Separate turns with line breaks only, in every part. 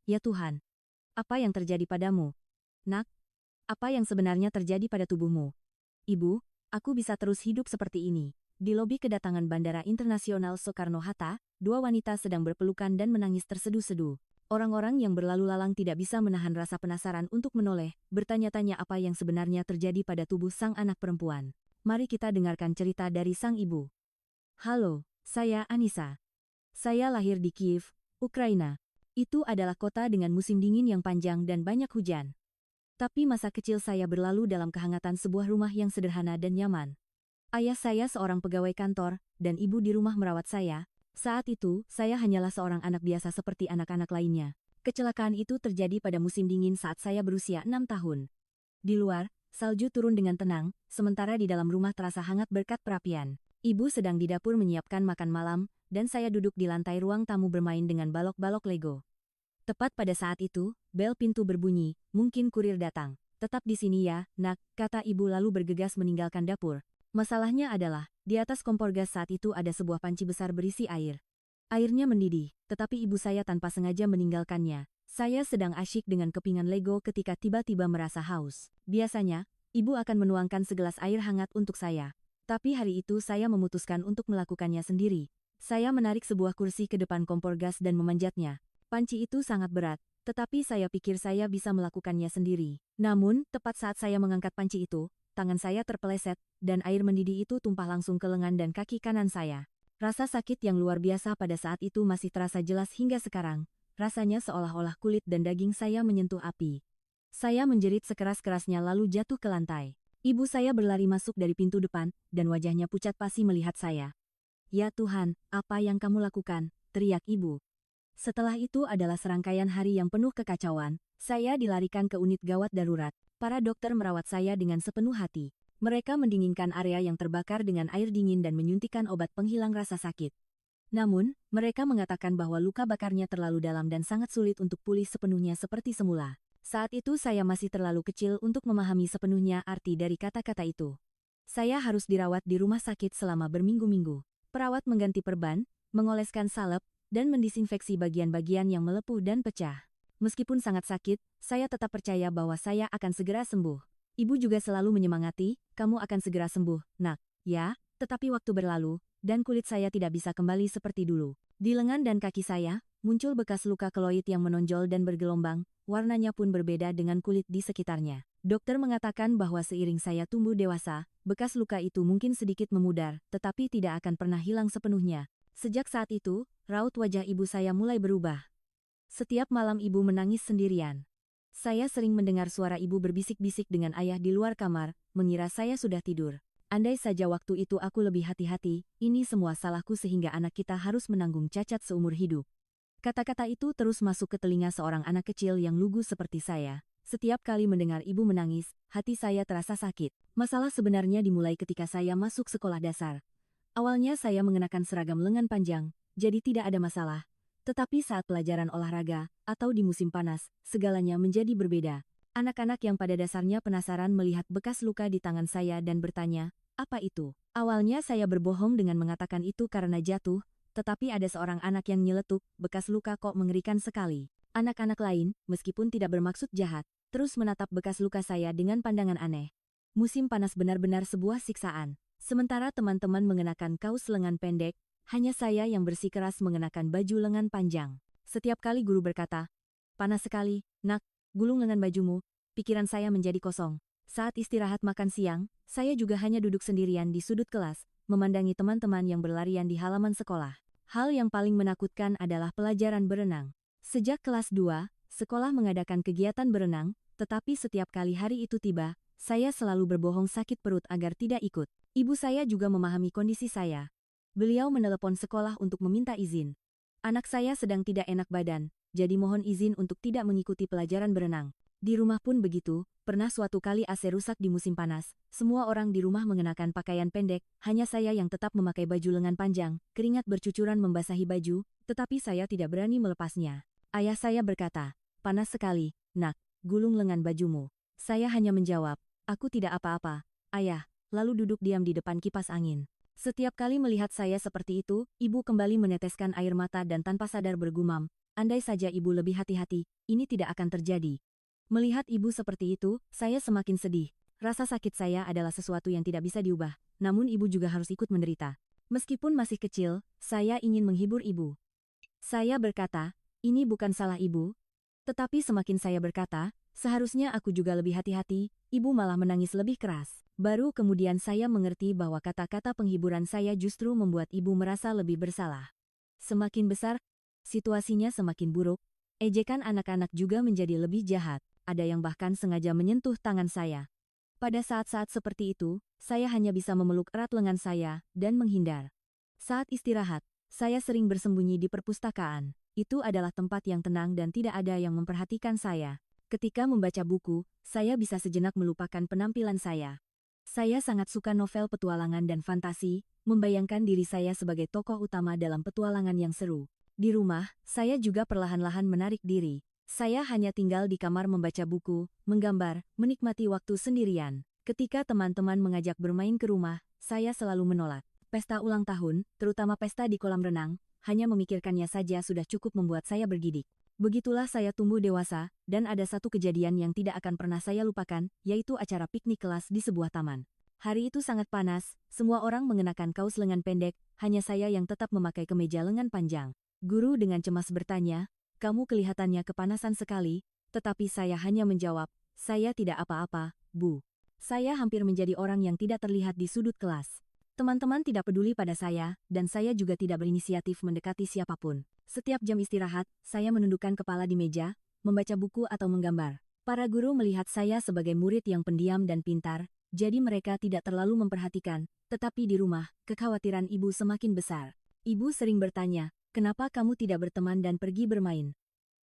Ya Tuhan, apa yang terjadi padamu? Nak, apa yang sebenarnya terjadi pada tubuhmu? Ibu, aku bisa terus hidup seperti ini. Di lobi kedatangan Bandara Internasional Soekarno-Hatta, dua wanita sedang berpelukan dan menangis terseduh-seduh. Orang-orang yang berlalu lalang tidak bisa menahan rasa penasaran untuk menoleh, bertanya-tanya apa yang sebenarnya terjadi pada tubuh sang anak perempuan. Mari kita dengarkan cerita dari sang ibu. Halo, saya Anissa. Saya lahir di Kiev, Ukraina. Itu adalah kota dengan musim dingin yang panjang dan banyak hujan. Tapi masa kecil saya berlalu dalam kehangatan sebuah rumah yang sederhana dan nyaman. Ayah saya seorang pegawai kantor, dan ibu di rumah merawat saya. Saat itu, saya hanyalah seorang anak biasa seperti anak-anak lainnya. Kecelakaan itu terjadi pada musim dingin saat saya berusia 6 tahun. Di luar, salju turun dengan tenang, sementara di dalam rumah terasa hangat berkat perapian. Ibu sedang di dapur menyiapkan makan malam, dan saya duduk di lantai ruang tamu bermain dengan balok-balok Lego. Tepat pada saat itu, bel pintu berbunyi, mungkin kurir datang. Tetap di sini ya, nak, kata ibu lalu bergegas meninggalkan dapur. Masalahnya adalah, di atas kompor gas saat itu ada sebuah panci besar berisi air. Airnya mendidih, tetapi ibu saya tanpa sengaja meninggalkannya. Saya sedang asyik dengan kepingan Lego ketika tiba-tiba merasa haus. Biasanya, ibu akan menuangkan segelas air hangat untuk saya. Tapi hari itu saya memutuskan untuk melakukannya sendiri. Saya menarik sebuah kursi ke depan kompor gas dan memanjatnya. Panci itu sangat berat, tetapi saya pikir saya bisa melakukannya sendiri. Namun, tepat saat saya mengangkat panci itu, tangan saya terpeleset, dan air mendidih itu tumpah langsung ke lengan dan kaki kanan saya. Rasa sakit yang luar biasa pada saat itu masih terasa jelas hingga sekarang. Rasanya seolah-olah kulit dan daging saya menyentuh api. Saya menjerit sekeras-kerasnya lalu jatuh ke lantai. Ibu saya berlari masuk dari pintu depan, dan wajahnya pucat pasi melihat saya. Ya Tuhan, apa yang kamu lakukan? Teriak ibu. Setelah itu adalah serangkaian hari yang penuh kekacauan. Saya dilarikan ke unit gawat darurat. Para dokter merawat saya dengan sepenuh hati. Mereka mendinginkan area yang terbakar dengan air dingin dan menyuntikkan obat penghilang rasa sakit. Namun, mereka mengatakan bahwa luka bakarnya terlalu dalam dan sangat sulit untuk pulih sepenuhnya seperti semula. Saat itu saya masih terlalu kecil untuk memahami sepenuhnya arti dari kata-kata itu. Saya harus dirawat di rumah sakit selama berminggu-minggu. Perawat mengganti perban, mengoleskan salep, dan mendisinfeksi bagian-bagian yang melepuh dan pecah. Meskipun sangat sakit, saya tetap percaya bahwa saya akan segera sembuh. Ibu juga selalu menyemangati, kamu akan segera sembuh, nak. Ya, tetapi waktu berlalu, dan kulit saya tidak bisa kembali seperti dulu. Di lengan dan kaki saya, muncul bekas luka keloid yang menonjol dan bergelombang, warnanya pun berbeda dengan kulit di sekitarnya. Dokter mengatakan bahwa seiring saya tumbuh dewasa, bekas luka itu mungkin sedikit memudar, tetapi tidak akan pernah hilang sepenuhnya. Sejak saat itu, raut wajah ibu saya mulai berubah. Setiap malam ibu menangis sendirian. Saya sering mendengar suara ibu berbisik-bisik dengan ayah di luar kamar, mengira saya sudah tidur. Andai saja waktu itu aku lebih hati-hati, ini semua salahku sehingga anak kita harus menanggung cacat seumur hidup. Kata-kata itu terus masuk ke telinga seorang anak kecil yang lugu seperti saya. Setiap kali mendengar ibu menangis, hati saya terasa sakit. Masalah sebenarnya dimulai ketika saya masuk sekolah dasar. Awalnya saya mengenakan seragam lengan panjang, jadi tidak ada masalah. Tetapi saat pelajaran olahraga, atau di musim panas, segalanya menjadi berbeda. Anak-anak yang pada dasarnya penasaran melihat bekas luka di tangan saya dan bertanya, apa itu? Awalnya saya berbohong dengan mengatakan itu karena jatuh, tetapi ada seorang anak yang nyeletuk, bekas luka kok mengerikan sekali. Anak-anak lain, meskipun tidak bermaksud jahat, terus menatap bekas luka saya dengan pandangan aneh. Musim panas benar-benar sebuah siksaan. Sementara teman-teman mengenakan kaos lengan pendek, hanya saya yang bersikeras mengenakan baju lengan panjang. Setiap kali guru berkata, panas sekali, nak, gulung lengan bajumu, pikiran saya menjadi kosong. Saat istirahat makan siang, saya juga hanya duduk sendirian di sudut kelas, memandangi teman-teman yang berlarian di halaman sekolah. Hal yang paling menakutkan adalah pelajaran berenang. Sejak kelas 2, sekolah mengadakan kegiatan berenang, tetapi setiap kali hari itu tiba, saya selalu berbohong sakit perut agar tidak ikut. Ibu saya juga memahami kondisi saya. Beliau menelepon sekolah untuk meminta izin. Anak saya sedang tidak enak badan, jadi mohon izin untuk tidak mengikuti pelajaran berenang. Di rumah pun begitu, pernah suatu kali AC rusak di musim panas. Semua orang di rumah mengenakan pakaian pendek, hanya saya yang tetap memakai baju lengan panjang. Keringat bercucuran membasahi baju, tetapi saya tidak berani melepasnya. Ayah saya berkata, panas sekali, nak, gulung lengan bajumu. Saya hanya menjawab, aku tidak apa-apa, ayah. Lalu duduk diam di depan kipas angin. Setiap kali melihat saya seperti itu, ibu kembali meneteskan air mata dan tanpa sadar bergumam, Andai saja ibu lebih hati-hati, ini tidak akan terjadi. Melihat ibu seperti itu, saya semakin sedih. Rasa sakit saya adalah sesuatu yang tidak bisa diubah, namun ibu juga harus ikut menderita. Meskipun masih kecil, saya ingin menghibur ibu. Saya berkata, ini bukan salah ibu. Tetapi semakin saya berkata, seharusnya aku juga lebih hati-hati, ibu malah menangis lebih keras. Baru kemudian saya mengerti bahwa kata-kata penghiburan saya justru membuat ibu merasa lebih bersalah. Semakin besar, situasinya semakin buruk. Ejekan anak-anak juga menjadi lebih jahat. Ada yang bahkan sengaja menyentuh tangan saya. Pada saat-saat seperti itu, saya hanya bisa memeluk erat lengan saya dan menghindar. Saat istirahat, saya sering bersembunyi di perpustakaan. Itu adalah tempat yang tenang dan tidak ada yang memperhatikan saya. Ketika membaca buku, saya bisa sejenak melupakan penampilan saya. Saya sangat suka novel petualangan dan fantasi, membayangkan diri saya sebagai tokoh utama dalam petualangan yang seru. Di rumah, saya juga perlahan-lahan menarik diri. Saya hanya tinggal di kamar membaca buku, menggambar, menikmati waktu sendirian. Ketika teman-teman mengajak bermain ke rumah, saya selalu menolak. Pesta ulang tahun, terutama pesta di kolam renang, hanya memikirkannya saja sudah cukup membuat saya bergidik. Begitulah saya tumbuh dewasa, dan ada satu kejadian yang tidak akan pernah saya lupakan, yaitu acara piknik kelas di sebuah taman. Hari itu sangat panas, semua orang mengenakan kaos lengan pendek, hanya saya yang tetap memakai kemeja lengan panjang. Guru dengan cemas bertanya, "Kamu kelihatannya kepanasan sekali," tetapi saya hanya menjawab, "Saya tidak apa-apa, Bu." Saya hampir menjadi orang yang tidak terlihat di sudut kelas. Teman-teman tidak peduli pada saya, dan saya juga tidak berinisiatif mendekati siapapun. Setiap jam istirahat, saya menundukkan kepala di meja, membaca buku atau menggambar. Para guru melihat saya sebagai murid yang pendiam dan pintar, jadi mereka tidak terlalu memperhatikan, tetapi di rumah, kekhawatiran ibu semakin besar. Ibu sering bertanya, "Kenapa kamu tidak berteman dan pergi bermain?"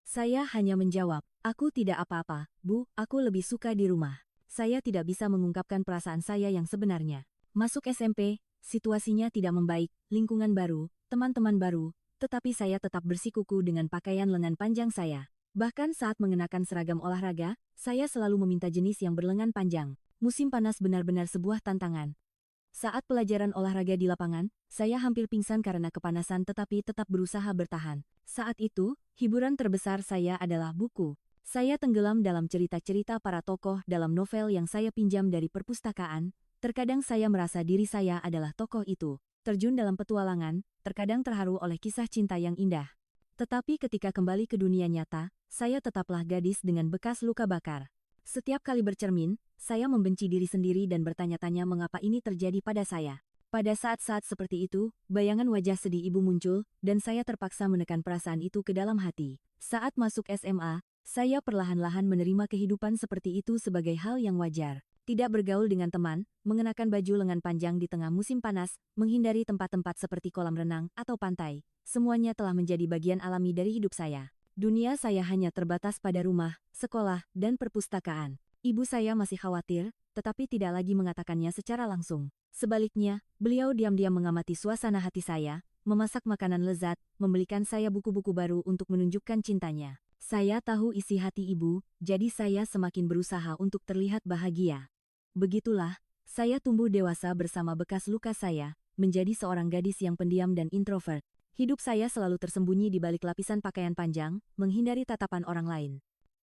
Saya hanya menjawab, "Aku tidak apa-apa, Bu, aku lebih suka di rumah." Saya tidak bisa mengungkapkan perasaan saya yang sebenarnya. Masuk SMP, situasinya tidak membaik, lingkungan baru, teman-teman baru, tetapi saya tetap bersikuku dengan pakaian lengan panjang saya. Bahkan saat mengenakan seragam olahraga, saya selalu meminta jenis yang berlengan panjang. Musim panas benar-benar sebuah tantangan. Saat pelajaran olahraga di lapangan, saya hampir pingsan karena kepanasan tetapi tetap berusaha bertahan. Saat itu, hiburan terbesar saya adalah buku. Saya tenggelam dalam cerita-cerita para tokoh dalam novel yang saya pinjam dari perpustakaan. Terkadang saya merasa diri saya adalah tokoh itu. Terjun dalam petualangan, terkadang terharu oleh kisah cinta yang indah. Tetapi ketika kembali ke dunia nyata, saya tetaplah gadis dengan bekas luka bakar. Setiap kali bercermin, saya membenci diri sendiri dan bertanya-tanya mengapa ini terjadi pada saya. Pada saat-saat seperti itu, bayangan wajah sedih ibu muncul, dan saya terpaksa menekan perasaan itu ke dalam hati. Saat masuk SMA, saya perlahan-lahan menerima kehidupan seperti itu sebagai hal yang wajar. Tidak bergaul dengan teman, mengenakan baju lengan panjang di tengah musim panas, menghindari tempat-tempat seperti kolam renang atau pantai. Semuanya telah menjadi bagian alami dari hidup saya. Dunia saya hanya terbatas pada rumah, sekolah, dan perpustakaan. Ibu saya masih khawatir, tetapi tidak lagi mengatakannya secara langsung. Sebaliknya, beliau diam-diam mengamati suasana hati saya, memasak makanan lezat, membelikan saya buku-buku baru untuk menunjukkan cintanya. Saya tahu isi hati ibu, jadi saya semakin berusaha untuk terlihat bahagia. Begitulah, saya tumbuh dewasa bersama bekas luka saya, menjadi seorang gadis yang pendiam dan introvert. Hidup saya selalu tersembunyi di balik lapisan pakaian panjang, menghindari tatapan orang lain.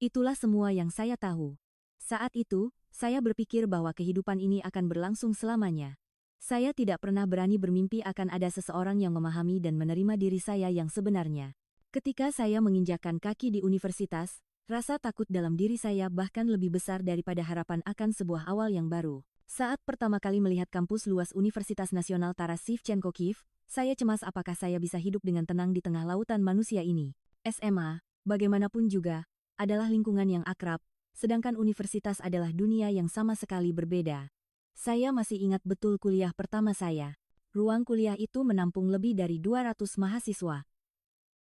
Itulah semua yang saya tahu. Saat itu, saya berpikir bahwa kehidupan ini akan berlangsung selamanya. Saya tidak pernah berani bermimpi akan ada seseorang yang memahami dan menerima diri saya yang sebenarnya. Ketika saya menginjakkan kaki di universitas, rasa takut dalam diri saya bahkan lebih besar daripada harapan akan sebuah awal yang baru. Saat pertama kali melihat kampus luas Universitas Nasional Taras Shevchenko Kiev, saya cemas apakah saya bisa hidup dengan tenang di tengah lautan manusia ini. SMA, bagaimanapun juga, adalah lingkungan yang akrab, sedangkan universitas adalah dunia yang sama sekali berbeda. Saya masih ingat betul kuliah pertama saya. Ruang kuliah itu menampung lebih dari 200 mahasiswa.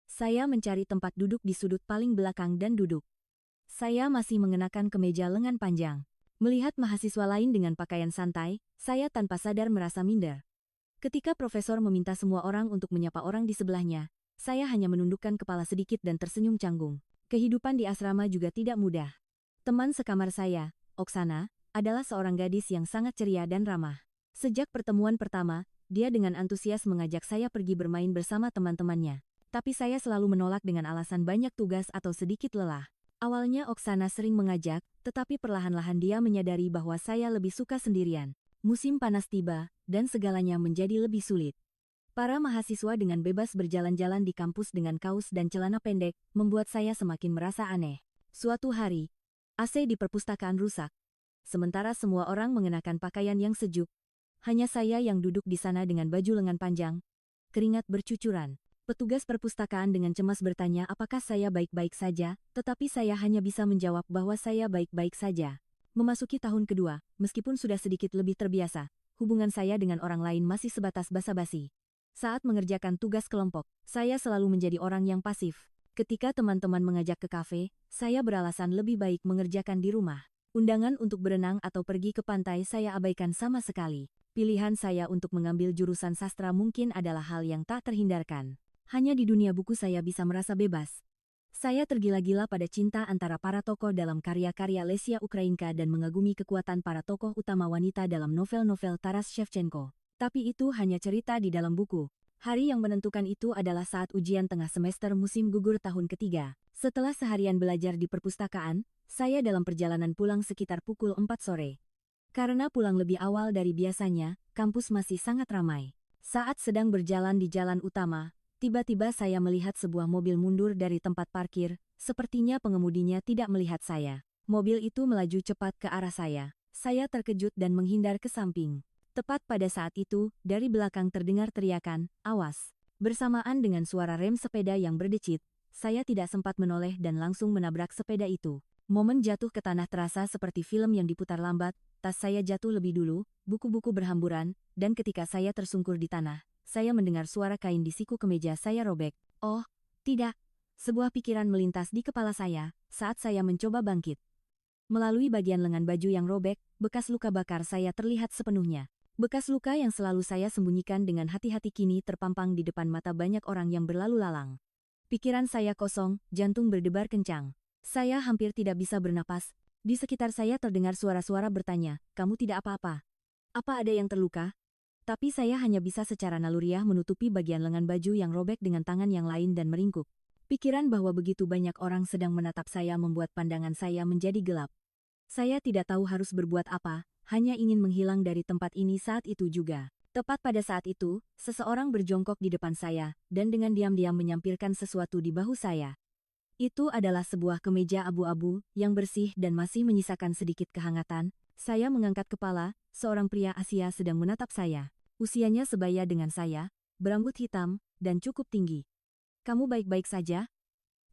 Saya mencari tempat duduk di sudut paling belakang dan duduk. Saya masih mengenakan kemeja lengan panjang. Melihat mahasiswa lain dengan pakaian santai, saya tanpa sadar merasa minder. Ketika profesor meminta semua orang untuk menyapa orang di sebelahnya, saya hanya menundukkan kepala sedikit dan tersenyum canggung. Kehidupan di asrama juga tidak mudah. Teman sekamar saya, Oksana, adalah seorang gadis yang sangat ceria dan ramah. Sejak pertemuan pertama, dia dengan antusias mengajak saya pergi bermain bersama teman-temannya. Tapi saya selalu menolak dengan alasan banyak tugas atau sedikit lelah. Awalnya Oksana sering mengajak, tetapi perlahan-lahan dia menyadari bahwa saya lebih suka sendirian. Musim panas tiba, dan segalanya menjadi lebih sulit. Para mahasiswa dengan bebas berjalan-jalan di kampus dengan kaos dan celana pendek, membuat saya semakin merasa aneh. Suatu hari, AC di perpustakaan rusak. Sementara semua orang mengenakan pakaian yang sejuk, hanya saya yang duduk di sana dengan baju lengan panjang. Keringat bercucuran. Petugas perpustakaan dengan cemas bertanya apakah saya baik-baik saja, tetapi saya hanya bisa menjawab bahwa saya baik-baik saja. Memasuki tahun kedua, meskipun sudah sedikit lebih terbiasa, hubungan saya dengan orang lain masih sebatas basa-basi. Saat mengerjakan tugas kelompok, saya selalu menjadi orang yang pasif. Ketika teman-teman mengajak ke kafe, saya beralasan lebih baik mengerjakan di rumah. Undangan untuk berenang atau pergi ke pantai saya abaikan sama sekali. Pilihan saya untuk mengambil jurusan sastra mungkin adalah hal yang tak terhindarkan. Hanya di dunia buku saya bisa merasa bebas. Saya tergila-gila pada cinta antara para tokoh dalam karya-karya Lesia Ukrainka dan mengagumi kekuatan para tokoh utama wanita dalam novel-novel Taras Shevchenko. Tapi itu hanya cerita di dalam buku. Hari yang menentukan itu adalah saat ujian tengah semester musim gugur tahun ketiga. Setelah seharian belajar di perpustakaan, saya dalam perjalanan pulang sekitar pukul 4 sore. Karena pulang lebih awal dari biasanya, kampus masih sangat ramai. Saat sedang berjalan di jalan utama, tiba-tiba saya melihat sebuah mobil mundur dari tempat parkir, sepertinya pengemudinya tidak melihat saya. Mobil itu melaju cepat ke arah saya. Saya terkejut dan menghindar ke samping. Tepat pada saat itu, dari belakang terdengar teriakan, "Awas!" Bersamaan dengan suara rem sepeda yang berdecit, saya tidak sempat menoleh dan langsung menabrak sepeda itu. Momen jatuh ke tanah terasa seperti film yang diputar lambat, tas saya jatuh lebih dulu, buku-buku berhamburan, dan ketika saya tersungkur di tanah, saya mendengar suara kain di siku kemeja saya robek. Oh, tidak. Sebuah pikiran melintas di kepala saya saat saya mencoba bangkit. Melalui bagian lengan baju yang robek, bekas luka bakar saya terlihat sepenuhnya. Bekas luka yang selalu saya sembunyikan dengan hati-hati kini terpampang di depan mata banyak orang yang berlalu lalang. Pikiran saya kosong, jantung berdebar kencang. Saya hampir tidak bisa bernapas. Di sekitar saya terdengar suara-suara bertanya, "Kamu tidak apa-apa? Apa ada yang terluka?" Tapi saya hanya bisa secara naluriah menutupi bagian lengan baju yang robek dengan tangan yang lain dan meringkuk. Pikiran bahwa begitu banyak orang sedang menatap saya membuat pandangan saya menjadi gelap. Saya tidak tahu harus berbuat apa, hanya ingin menghilang dari tempat ini saat itu juga. Tepat pada saat itu, seseorang berjongkok di depan saya, dan dengan diam-diam menyampirkan sesuatu di bahu saya. Itu adalah sebuah kemeja abu-abu, yang bersih dan masih menyisakan sedikit kehangatan. Saya mengangkat kepala, seorang pria Asia sedang menatap saya. Usianya sebaya dengan saya, berambut hitam, dan cukup tinggi. "Kamu baik-baik saja?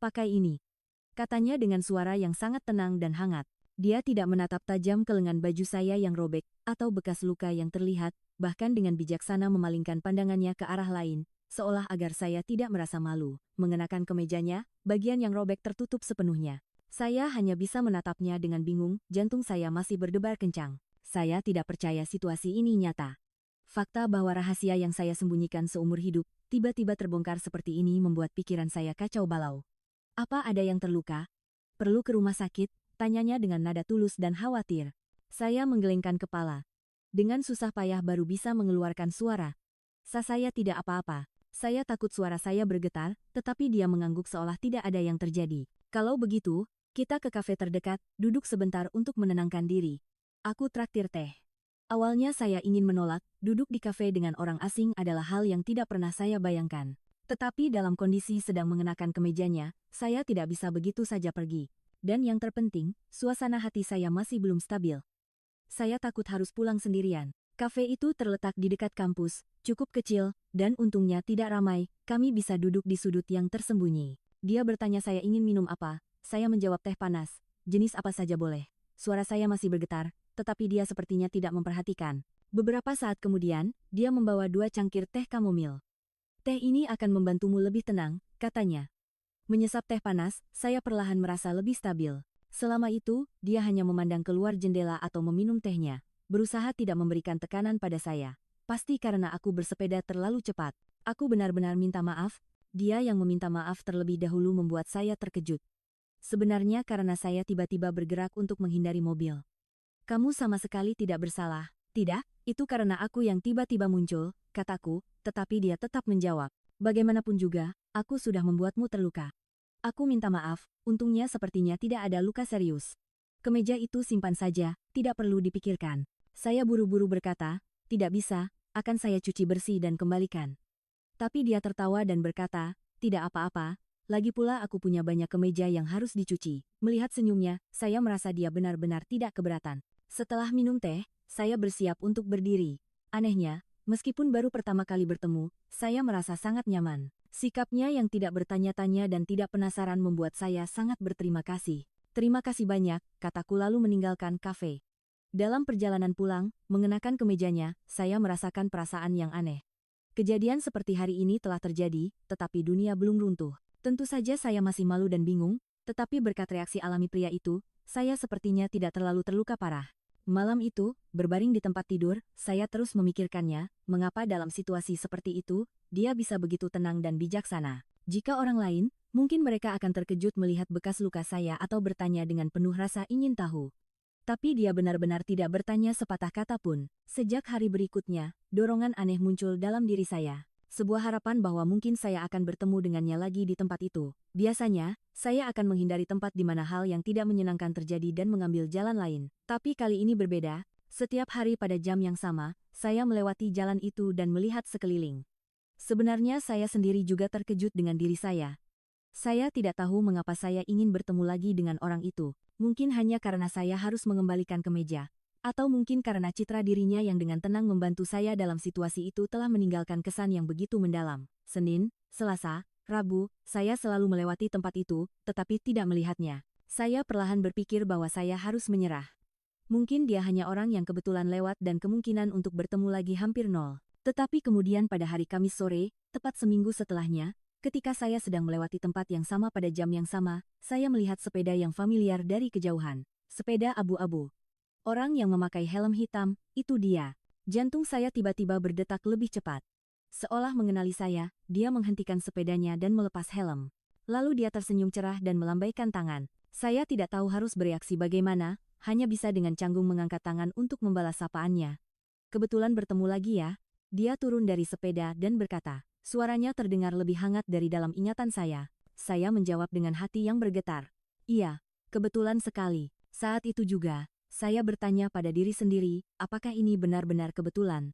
Pakai ini," katanya dengan suara yang sangat tenang dan hangat. Dia tidak menatap tajam ke lengan baju saya yang robek, atau bekas luka yang terlihat, bahkan dengan bijaksana memalingkan pandangannya ke arah lain, seolah agar saya tidak merasa malu. Mengenakan kemejanya, bagian yang robek tertutup sepenuhnya. Saya hanya bisa menatapnya dengan bingung, jantung saya masih berdebar kencang. Saya tidak percaya situasi ini nyata. Fakta bahwa rahasia yang saya sembunyikan seumur hidup, tiba-tiba terbongkar seperti ini membuat pikiran saya kacau balau. "Apa ada yang terluka? Perlu ke rumah sakit?" tanyanya dengan nada tulus dan khawatir. Saya menggelengkan kepala. Dengan susah payah baru bisa mengeluarkan suara. Saya tidak apa-apa." Saya takut suara saya bergetar, tetapi dia mengangguk seolah tidak ada yang terjadi. "Kalau begitu, kita ke kafe terdekat, duduk sebentar untuk menenangkan diri. Aku traktir teh." Awalnya saya ingin menolak, duduk di kafe dengan orang asing adalah hal yang tidak pernah saya bayangkan. Tetapi dalam kondisi sedang mengenakan kemejanya, saya tidak bisa begitu saja pergi. Dan yang terpenting, suasana hati saya masih belum stabil. Saya takut harus pulang sendirian. Kafe itu terletak di dekat kampus, cukup kecil, dan untungnya tidak ramai, kami bisa duduk di sudut yang tersembunyi. Dia bertanya saya ingin minum apa, saya menjawab teh panas, jenis apa saja boleh. Suara saya masih bergetar, tetapi dia sepertinya tidak memperhatikan. Beberapa saat kemudian, dia membawa 2 cangkir teh kamomil. "Teh ini akan membantumu lebih tenang," katanya. Menyesap teh panas, saya perlahan merasa lebih stabil. Selama itu, dia hanya memandang keluar jendela atau meminum tehnya, berusaha tidak memberikan tekanan pada saya. Pasti karena aku bersepeda terlalu cepat. Aku benar-benar minta maaf, dia yang meminta maaf terlebih dahulu membuat saya terkejut. Sebenarnya karena saya tiba-tiba bergerak untuk menghindari mobil. "Kamu sama sekali tidak bersalah." "Tidak, itu karena aku yang tiba-tiba muncul," kataku, tetapi dia tetap menjawab. Bagaimanapun juga, aku sudah membuatmu terluka. Aku minta maaf, untungnya sepertinya tidak ada luka serius. Kemeja itu simpan saja, tidak perlu dipikirkan. Saya buru-buru berkata, tidak bisa, akan saya cuci bersih dan kembalikan. Tapi dia tertawa dan berkata, tidak apa-apa, lagi pula aku punya banyak kemeja yang harus dicuci. Melihat senyumnya, saya merasa dia benar-benar tidak keberatan. Setelah minum teh, saya bersiap untuk berdiri. Anehnya, meskipun baru pertama kali bertemu, saya merasa sangat nyaman. Sikapnya yang tidak bertanya-tanya dan tidak penasaran membuat saya sangat berterima kasih. Terima kasih banyak, kataku lalu meninggalkan kafe. Dalam perjalanan pulang, mengenakan kemejanya, saya merasakan perasaan yang aneh. Kejadian seperti hari ini telah terjadi, tetapi dunia belum runtuh. Tentu saja saya masih malu dan bingung, tetapi berkat reaksi alami pria itu, saya sepertinya tidak terlalu terluka parah. Malam itu, berbaring di tempat tidur, saya terus memikirkannya, mengapa dalam situasi seperti itu, dia bisa begitu tenang dan bijaksana. Jika orang lain, mungkin mereka akan terkejut melihat bekas luka saya atau bertanya dengan penuh rasa ingin tahu. Tapi dia benar-benar tidak bertanya sepatah kata pun. Sejak hari berikutnya, dorongan aneh muncul dalam diri saya. Sebuah harapan bahwa mungkin saya akan bertemu dengannya lagi di tempat itu. Biasanya, saya akan menghindari tempat di mana hal yang tidak menyenangkan terjadi dan mengambil jalan lain. Tapi kali ini berbeda. Setiap hari pada jam yang sama, saya melewati jalan itu dan melihat sekeliling. Sebenarnya saya sendiri juga terkejut dengan diri saya. Saya tidak tahu mengapa saya ingin bertemu lagi dengan orang itu. Mungkin hanya karena saya harus mengembalikan kemeja. Atau mungkin karena citra dirinya yang dengan tenang membantu saya dalam situasi itu telah meninggalkan kesan yang begitu mendalam. Senin, Selasa, Rabu, saya selalu melewati tempat itu, tetapi tidak melihatnya. Saya perlahan berpikir bahwa saya harus menyerah. Mungkin dia hanya orang yang kebetulan lewat dan kemungkinan untuk bertemu lagi hampir nol. Tetapi kemudian pada hari Kamis sore, tepat seminggu setelahnya, ketika saya sedang melewati tempat yang sama pada jam yang sama, saya melihat sepeda yang familiar dari kejauhan. Sepeda abu-abu. Orang yang memakai helm hitam, itu dia. Jantung saya tiba-tiba berdetak lebih cepat. Seolah mengenali saya, dia menghentikan sepedanya dan melepas helm. Lalu dia tersenyum cerah dan melambaikan tangan. Saya tidak tahu harus bereaksi bagaimana, hanya bisa dengan canggung mengangkat tangan untuk membalas sapaannya. Kebetulan bertemu lagi ya. Dia turun dari sepeda dan berkata. Suaranya terdengar lebih hangat dari dalam ingatan saya. Saya menjawab dengan hati yang bergetar. Iya, kebetulan sekali. Saat itu juga, saya bertanya pada diri sendiri, apakah ini benar-benar kebetulan?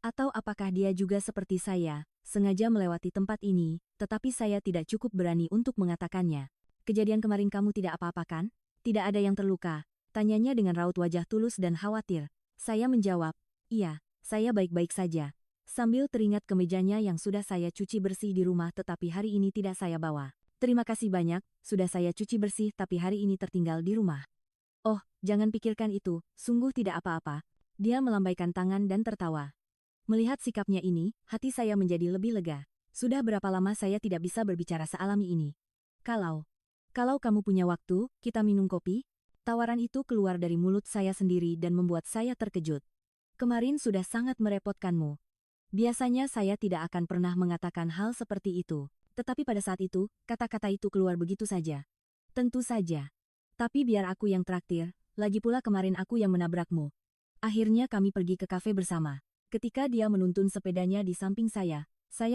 Atau apakah dia juga seperti saya, sengaja melewati tempat ini, tetapi saya tidak cukup berani untuk mengatakannya. Kejadian kemarin kamu tidak apa-apa kan? Tidak ada yang terluka. Tanyanya dengan raut wajah tulus dan khawatir. Saya menjawab, iya, saya baik-baik saja. Sambil teringat kemejanya yang sudah saya cuci bersih di rumah tetapi hari ini tidak saya bawa. Terima kasih banyak, sudah saya cuci bersih tapi hari ini tertinggal di rumah. Oh, jangan pikirkan itu, sungguh tidak apa-apa. Dia melambaikan tangan dan tertawa. Melihat sikapnya ini, hati saya menjadi lebih lega. Sudah berapa lama saya tidak bisa berbicara sealami ini. Kalau kamu punya waktu, kita minum kopi? Tawaran itu keluar dari mulut saya sendiri dan membuat saya terkejut. Kemarin sudah sangat merepotkanmu. Biasanya saya tidak akan pernah mengatakan hal seperti itu. Tetapi pada saat itu, kata-kata itu keluar begitu saja. Tentu saja. Tapi biar aku yang traktir, lagi pula kemarin aku yang menabrakmu. Akhirnya kami pergi ke kafe bersama. Ketika dia menuntun sepedanya di samping saya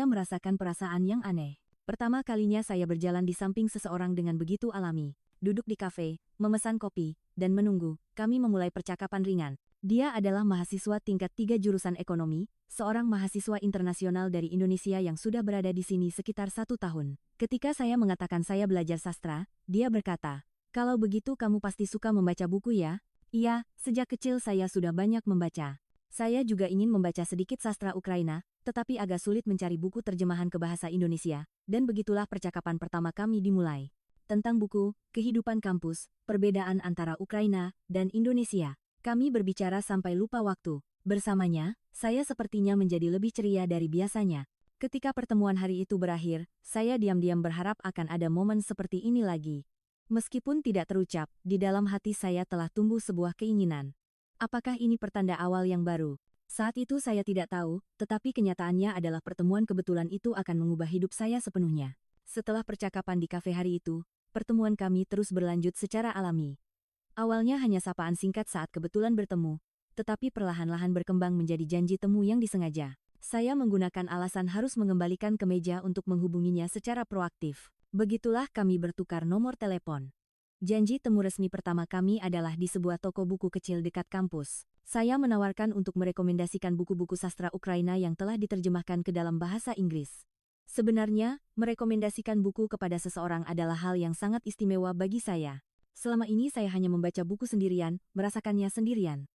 merasakan perasaan yang aneh. Pertama kalinya saya berjalan di samping seseorang dengan begitu alami. Duduk di kafe, memesan kopi, dan menunggu, kami memulai percakapan ringan. Dia adalah mahasiswa tingkat 3 jurusan ekonomi, seorang mahasiswa internasional dari Indonesia yang sudah berada di sini sekitar 1 tahun. Ketika saya mengatakan saya belajar sastra, dia berkata, kalau begitu kamu pasti suka membaca buku ya? Iya, sejak kecil saya sudah banyak membaca. Saya juga ingin membaca sedikit sastra Ukraina, tetapi agak sulit mencari buku terjemahan ke bahasa Indonesia, dan begitulah percakapan pertama kami dimulai. Tentang buku, kehidupan kampus, perbedaan antara Ukraina dan Indonesia. Kami berbicara sampai lupa waktu. Bersamanya, saya sepertinya menjadi lebih ceria dari biasanya. Ketika pertemuan hari itu berakhir, saya diam-diam berharap akan ada momen seperti ini lagi. Meskipun tidak terucap, di dalam hati saya telah tumbuh sebuah keinginan. Apakah ini pertanda awal yang baru? Saat itu saya tidak tahu, tetapi kenyataannya adalah pertemuan kebetulan itu akan mengubah hidup saya sepenuhnya. Setelah percakapan di kafe hari itu, pertemuan kami terus berlanjut secara alami. Awalnya hanya sapaan singkat saat kebetulan bertemu, tetapi perlahan-lahan berkembang menjadi janji temu yang disengaja. Saya menggunakan alasan harus mengembalikan ke meja untuk menghubunginya secara proaktif. Begitulah kami bertukar nomor telepon. Janji temu resmi pertama kami adalah di sebuah toko buku kecil dekat kampus. Saya menawarkan untuk merekomendasikan buku-buku sastra Ukraina yang telah diterjemahkan ke dalam bahasa Inggris. Sebenarnya, merekomendasikan buku kepada seseorang adalah hal yang sangat istimewa bagi saya. Selama ini saya hanya membaca buku sendirian, merasakannya sendirian.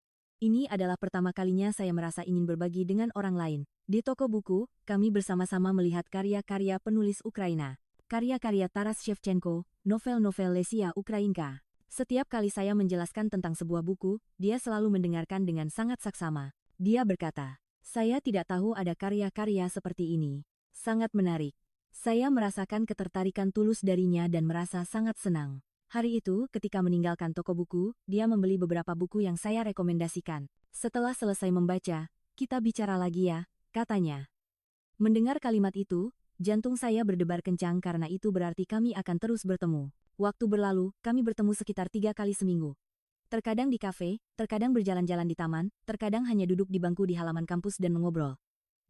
Ini adalah pertama kalinya saya merasa ingin berbagi dengan orang lain. Di toko buku, kami bersama-sama melihat karya-karya penulis Ukraina. Karya-karya Taras Shevchenko, novel-novel Lesia Ukrainka. Setiap kali saya menjelaskan tentang sebuah buku, dia selalu mendengarkan dengan sangat saksama. Dia berkata, "Saya tidak tahu ada karya-karya seperti ini. Sangat menarik." Saya merasakan ketertarikan tulus darinya dan merasa sangat senang. Hari itu, ketika meninggalkan toko buku, dia membeli beberapa buku yang saya rekomendasikan. Setelah selesai membaca, "Kita bicara lagi ya," katanya. Mendengar kalimat itu, jantung saya berdebar kencang karena itu berarti kami akan terus bertemu. Waktu berlalu, kami bertemu sekitar 3 kali seminggu. Terkadang di kafe, terkadang berjalan-jalan di taman, terkadang hanya duduk di bangku di halaman kampus dan mengobrol.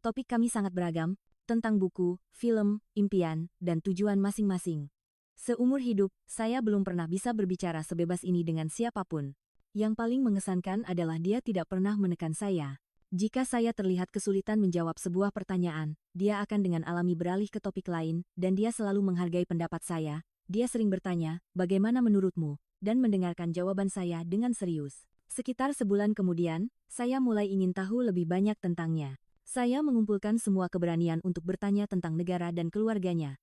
Topik kami sangat beragam, tentang buku, film, impian, dan tujuan masing-masing. Seumur hidup, saya belum pernah bisa berbicara sebebas ini dengan siapapun. Yang paling mengesankan adalah dia tidak pernah menekan saya. Jika saya terlihat kesulitan menjawab sebuah pertanyaan, dia akan dengan alami beralih ke topik lain, dan dia selalu menghargai pendapat saya. Dia sering bertanya, "Bagaimana menurutmu?" dan mendengarkan jawaban saya dengan serius. Sekitar sebulan kemudian, saya mulai ingin tahu lebih banyak tentangnya. Saya mengumpulkan semua keberanian untuk bertanya tentang negara dan keluarganya.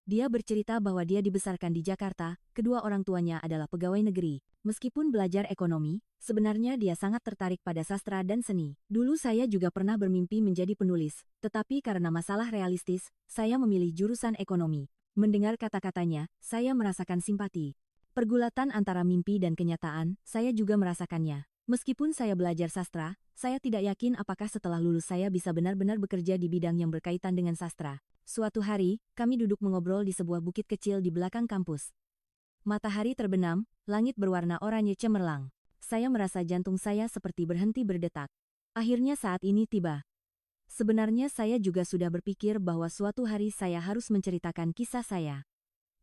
Dia bercerita bahwa dia dibesarkan di Jakarta, kedua orang tuanya adalah pegawai negeri. Meskipun belajar ekonomi, sebenarnya dia sangat tertarik pada sastra dan seni. Dulu saya juga pernah bermimpi menjadi penulis, tetapi karena masalah realistis, saya memilih jurusan ekonomi. Mendengar kata-katanya, saya merasakan simpati. Pergulatan antara mimpi dan kenyataan, saya juga merasakannya. Meskipun saya belajar sastra, saya tidak yakin apakah setelah lulus saya bisa benar-benar bekerja di bidang yang berkaitan dengan sastra. Suatu hari, kami duduk mengobrol di sebuah bukit kecil di belakang kampus. Matahari terbenam, langit berwarna oranye cemerlang. Saya merasa jantung saya seperti berhenti berdetak. Akhirnya saat ini tiba. Sebenarnya saya juga sudah berpikir bahwa suatu hari saya harus menceritakan kisah saya.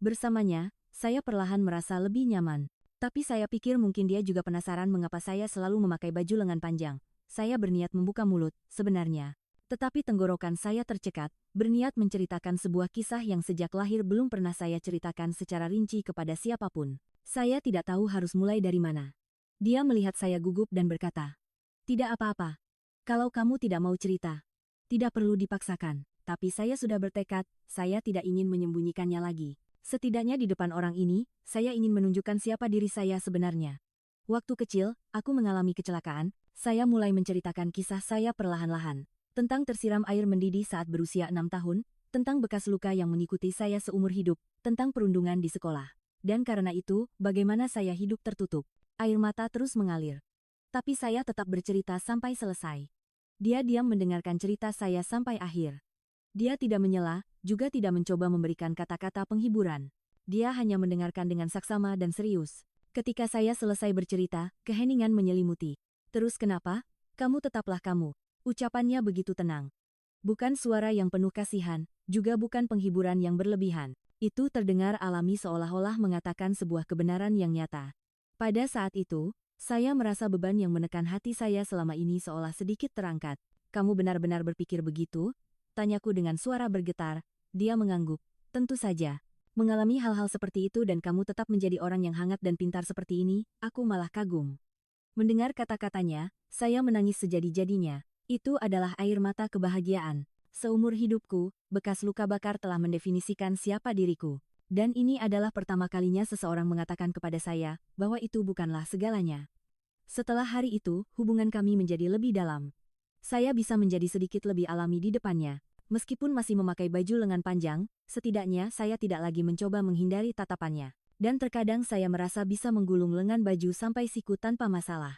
Bersamanya, saya perlahan merasa lebih nyaman. Tapi saya pikir mungkin dia juga penasaran mengapa saya selalu memakai baju lengan panjang. Saya berniat membuka mulut, sebenarnya. Tetapi tenggorokan saya tercekat, berniat menceritakan sebuah kisah yang sejak lahir belum pernah saya ceritakan secara rinci kepada siapapun. Saya tidak tahu harus mulai dari mana. Dia melihat saya gugup dan berkata, "Tidak apa-apa. Kalau kamu tidak mau cerita, tidak perlu dipaksakan." Tapi saya sudah bertekad, saya tidak ingin menyembunyikannya lagi. Setidaknya di depan orang ini, saya ingin menunjukkan siapa diri saya sebenarnya. Waktu kecil, aku mengalami kecelakaan, saya mulai menceritakan kisah saya perlahan-lahan. Tentang tersiram air mendidih saat berusia 6 tahun, tentang bekas luka yang mengikuti saya seumur hidup, tentang perundungan di sekolah. Dan karena itu, bagaimana saya hidup tertutup. Air mata terus mengalir. Tapi saya tetap bercerita sampai selesai. Dia diam mendengarkan cerita saya sampai akhir. Dia tidak menyela, juga tidak mencoba memberikan kata-kata penghiburan. Dia hanya mendengarkan dengan saksama dan serius. Ketika saya selesai bercerita, keheningan menyelimuti. "Terus kenapa? Kamu tetaplah kamu." Ucapannya begitu tenang. Bukan suara yang penuh kasihan, juga bukan penghiburan yang berlebihan. Itu terdengar alami seolah-olah mengatakan sebuah kebenaran yang nyata. Pada saat itu, saya merasa beban yang menekan hati saya selama ini seolah sedikit terangkat. "Kamu benar-benar berpikir begitu?" Tanyaku dengan suara bergetar. Dia mengangguk. "Tentu saja. Mengalami hal-hal seperti itu dan kamu tetap menjadi orang yang hangat dan pintar seperti ini, aku malah kagum." Mendengar kata-katanya, saya menangis sejadi-jadinya. Itu adalah air mata kebahagiaan. Seumur hidupku, bekas luka bakar telah mendefinisikan siapa diriku. Dan ini adalah pertama kalinya seseorang mengatakan kepada saya bahwa itu bukanlah segalanya. Setelah hari itu, hubungan kami menjadi lebih dalam. Saya bisa menjadi sedikit lebih alami di depannya. Meskipun masih memakai baju lengan panjang, setidaknya saya tidak lagi mencoba menghindari tatapannya. Dan terkadang saya merasa bisa menggulung lengan baju sampai siku tanpa masalah.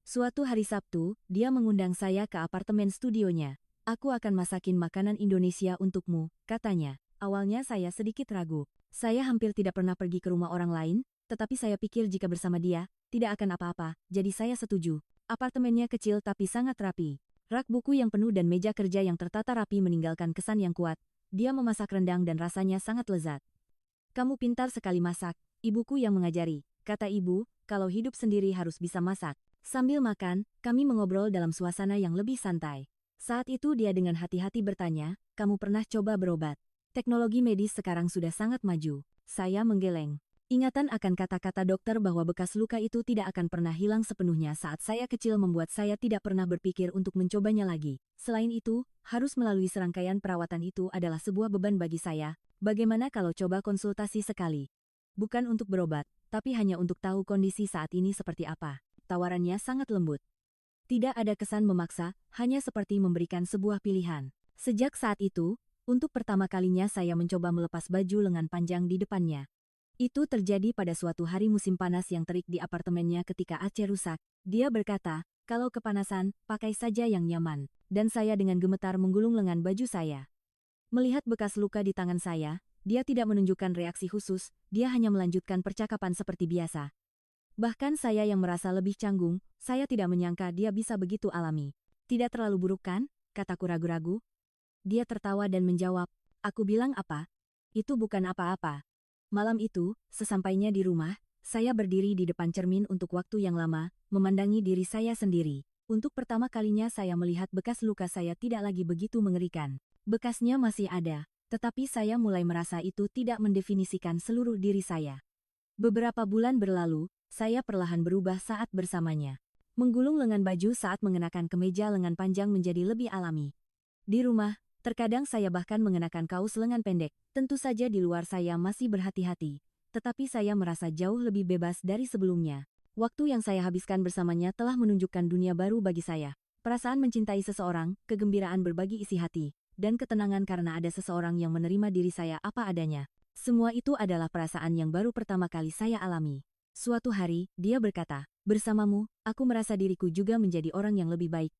Suatu hari Sabtu, dia mengundang saya ke apartemen studionya. "Aku akan masakin makanan Indonesia untukmu," katanya. Awalnya saya sedikit ragu. Saya hampir tidak pernah pergi ke rumah orang lain, tetapi saya pikir jika bersama dia, tidak akan apa-apa, jadi saya setuju. Apartemennya kecil tapi sangat rapi. Rak buku yang penuh dan meja kerja yang tertata rapi meninggalkan kesan yang kuat. Dia memasak rendang dan rasanya sangat lezat. Kamu pintar sekali masak, ibuku yang mengajari, kata ibu, kalau hidup sendiri harus bisa masak. Sambil makan, kami mengobrol dalam suasana yang lebih santai. Saat itu dia dengan hati-hati bertanya, kamu pernah coba berobat? Teknologi medis sekarang sudah sangat maju. Saya menggeleng. Ingatan akan kata-kata dokter bahwa bekas luka itu tidak akan pernah hilang sepenuhnya saat saya kecil membuat saya tidak pernah berpikir untuk mencobanya lagi. Selain itu, harus melalui serangkaian perawatan itu adalah sebuah beban bagi saya. Bagaimana kalau coba konsultasi sekali? Bukan untuk berobat, tapi hanya untuk tahu kondisi saat ini seperti apa. Tawarannya sangat lembut. Tidak ada kesan memaksa, hanya seperti memberikan sebuah pilihan. Sejak saat itu, untuk pertama kalinya saya mencoba melepas baju lengan panjang di depannya. Itu terjadi pada suatu hari musim panas yang terik di apartemennya ketika AC rusak. Dia berkata, kalau kepanasan, pakai saja yang nyaman. Dan saya dengan gemetar menggulung lengan baju saya. Melihat bekas luka di tangan saya, dia tidak menunjukkan reaksi khusus, dia hanya melanjutkan percakapan seperti biasa. Bahkan saya yang merasa lebih canggung, saya tidak menyangka dia bisa begitu alami. Tidak terlalu buruk kan? Kataku ragu-ragu. Dia tertawa dan menjawab, aku bilang apa? Itu bukan apa-apa. Malam itu, sesampainya di rumah, saya berdiri di depan cermin untuk waktu yang lama, memandangi diri saya sendiri. Untuk pertama kalinya saya melihat bekas luka saya tidak lagi begitu mengerikan. Bekasnya masih ada, tetapi saya mulai merasa itu tidak mendefinisikan seluruh diri saya. Beberapa bulan berlalu, saya perlahan berubah saat bersamanya. Menggulung lengan baju saat mengenakan kemeja lengan panjang menjadi lebih alami. Di rumah, terkadang saya bahkan mengenakan kaos lengan pendek. Tentu saja di luar saya masih berhati-hati, tetapi saya merasa jauh lebih bebas dari sebelumnya. Waktu yang saya habiskan bersamanya telah menunjukkan dunia baru bagi saya. Perasaan mencintai seseorang, kegembiraan berbagi isi hati, dan ketenangan karena ada seseorang yang menerima diri saya apa adanya. Semua itu adalah perasaan yang baru pertama kali saya alami. Suatu hari, dia berkata, bersamamu, aku merasa diriku juga menjadi orang yang lebih baik.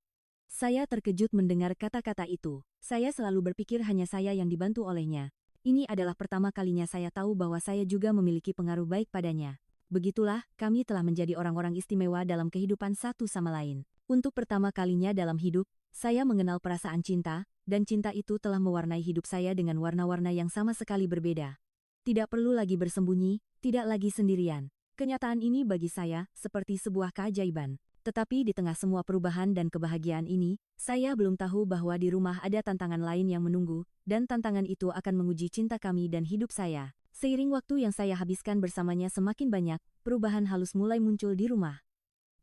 Saya terkejut mendengar kata-kata itu. Saya selalu berpikir hanya saya yang dibantu olehnya. Ini adalah pertama kalinya saya tahu bahwa saya juga memiliki pengaruh baik padanya. Begitulah, kami telah menjadi orang-orang istimewa dalam kehidupan satu sama lain. Untuk pertama kalinya dalam hidup, saya mengenal perasaan cinta, dan cinta itu telah mewarnai hidup saya dengan warna-warna yang sama sekali berbeda. Tidak perlu lagi bersembunyi, tidak lagi sendirian. Kenyataan ini bagi saya seperti sebuah keajaiban. Tetapi di tengah semua perubahan dan kebahagiaan ini, saya belum tahu bahwa di rumah ada tantangan lain yang menunggu, dan tantangan itu akan menguji cinta kami dan hidup saya. Seiring waktu yang saya habiskan bersamanya semakin banyak, perubahan halus mulai muncul di rumah.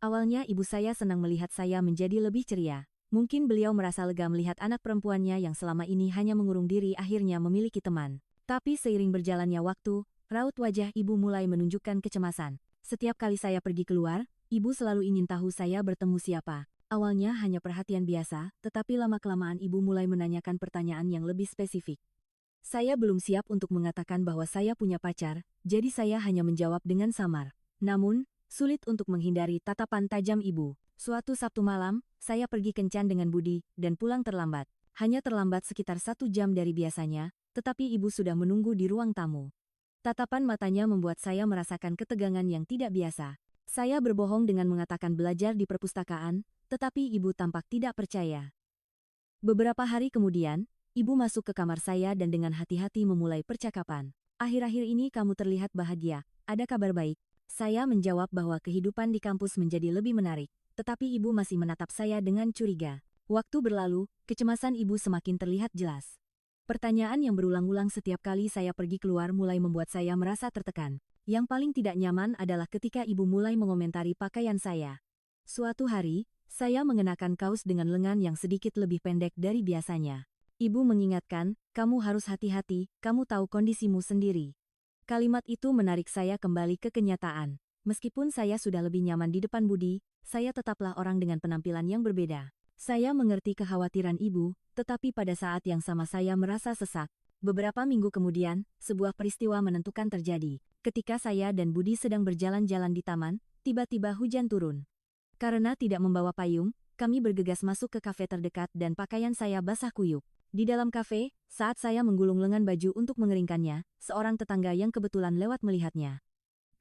Awalnya ibu saya senang melihat saya menjadi lebih ceria. Mungkin beliau merasa lega melihat anak perempuannya yang selama ini hanya mengurung diri akhirnya memiliki teman. Tapi seiring berjalannya waktu, raut wajah ibu mulai menunjukkan kecemasan. Setiap kali saya pergi keluar, ibu selalu ingin tahu saya bertemu siapa. Awalnya hanya perhatian biasa, tetapi lama-kelamaan ibu mulai menanyakan pertanyaan yang lebih spesifik. Saya belum siap untuk mengatakan bahwa saya punya pacar, jadi saya hanya menjawab dengan samar. Namun, sulit untuk menghindari tatapan tajam ibu. Suatu Sabtu malam, saya pergi kencan dengan Budi, dan pulang terlambat. Hanya terlambat sekitar 1 jam dari biasanya, tetapi ibu sudah menunggu di ruang tamu. Tatapan matanya membuat saya merasakan ketegangan yang tidak biasa. Saya berbohong dengan mengatakan belajar di perpustakaan, tetapi ibu tampak tidak percaya. Beberapa hari kemudian, ibu masuk ke kamar saya dan dengan hati-hati memulai percakapan. Akhir-akhir ini kamu terlihat bahagia, ada kabar baik? Saya menjawab bahwa kehidupan di kampus menjadi lebih menarik, tetapi ibu masih menatap saya dengan curiga. Waktu berlalu, kecemasan ibu semakin terlihat jelas. Pertanyaan yang berulang-ulang setiap kali saya pergi keluar mulai membuat saya merasa tertekan. Yang paling tidak nyaman adalah ketika ibu mulai mengomentari pakaian saya. Suatu hari, saya mengenakan kaos dengan lengan yang sedikit lebih pendek dari biasanya. Ibu mengingatkan, kamu harus hati-hati, kamu tahu kondisimu sendiri. Kalimat itu menarik saya kembali ke kenyataan. Meskipun saya sudah lebih nyaman di depan Budi, saya tetaplah orang dengan penampilan yang berbeda. Saya mengerti kekhawatiran ibu, tetapi pada saat yang sama saya merasa sesak. Beberapa minggu kemudian, sebuah peristiwa menentukan terjadi. Ketika saya dan Budi sedang berjalan-jalan di taman, tiba-tiba hujan turun. Karena tidak membawa payung, kami bergegas masuk ke kafe terdekat dan pakaian saya basah kuyup. Di dalam kafe, saat saya menggulung lengan baju untuk mengeringkannya, seorang tetangga yang kebetulan lewat melihatnya.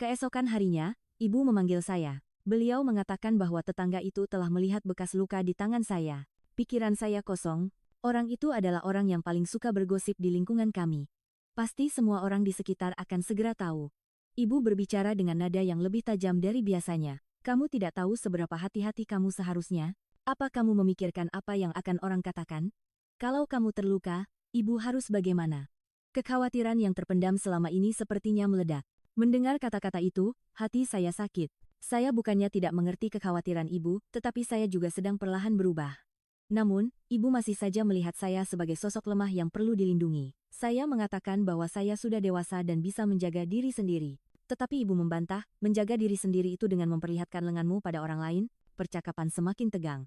Keesokan harinya, ibu memanggil saya. Beliau mengatakan bahwa tetangga itu telah melihat bekas luka di tangan saya. Pikiran saya kosong. Orang itu adalah orang yang paling suka bergosip di lingkungan kami. Pasti semua orang di sekitar akan segera tahu. Ibu berbicara dengan nada yang lebih tajam dari biasanya. Kamu tidak tahu seberapa hati-hati kamu seharusnya? Apa kamu memikirkan apa yang akan orang katakan? Kalau kamu terluka, ibu harus bagaimana? Kekhawatiran yang terpendam selama ini sepertinya meledak. Mendengar kata-kata itu, hati saya sakit. Saya bukannya tidak mengerti kekhawatiran ibu, tetapi saya juga sedang perlahan berubah. Namun, ibu masih saja melihat saya sebagai sosok lemah yang perlu dilindungi. Saya mengatakan bahwa saya sudah dewasa dan bisa menjaga diri sendiri. Tetapi ibu membantah, menjaga diri sendiri itu dengan memperlihatkan lenganmu pada orang lain. Percakapan semakin tegang.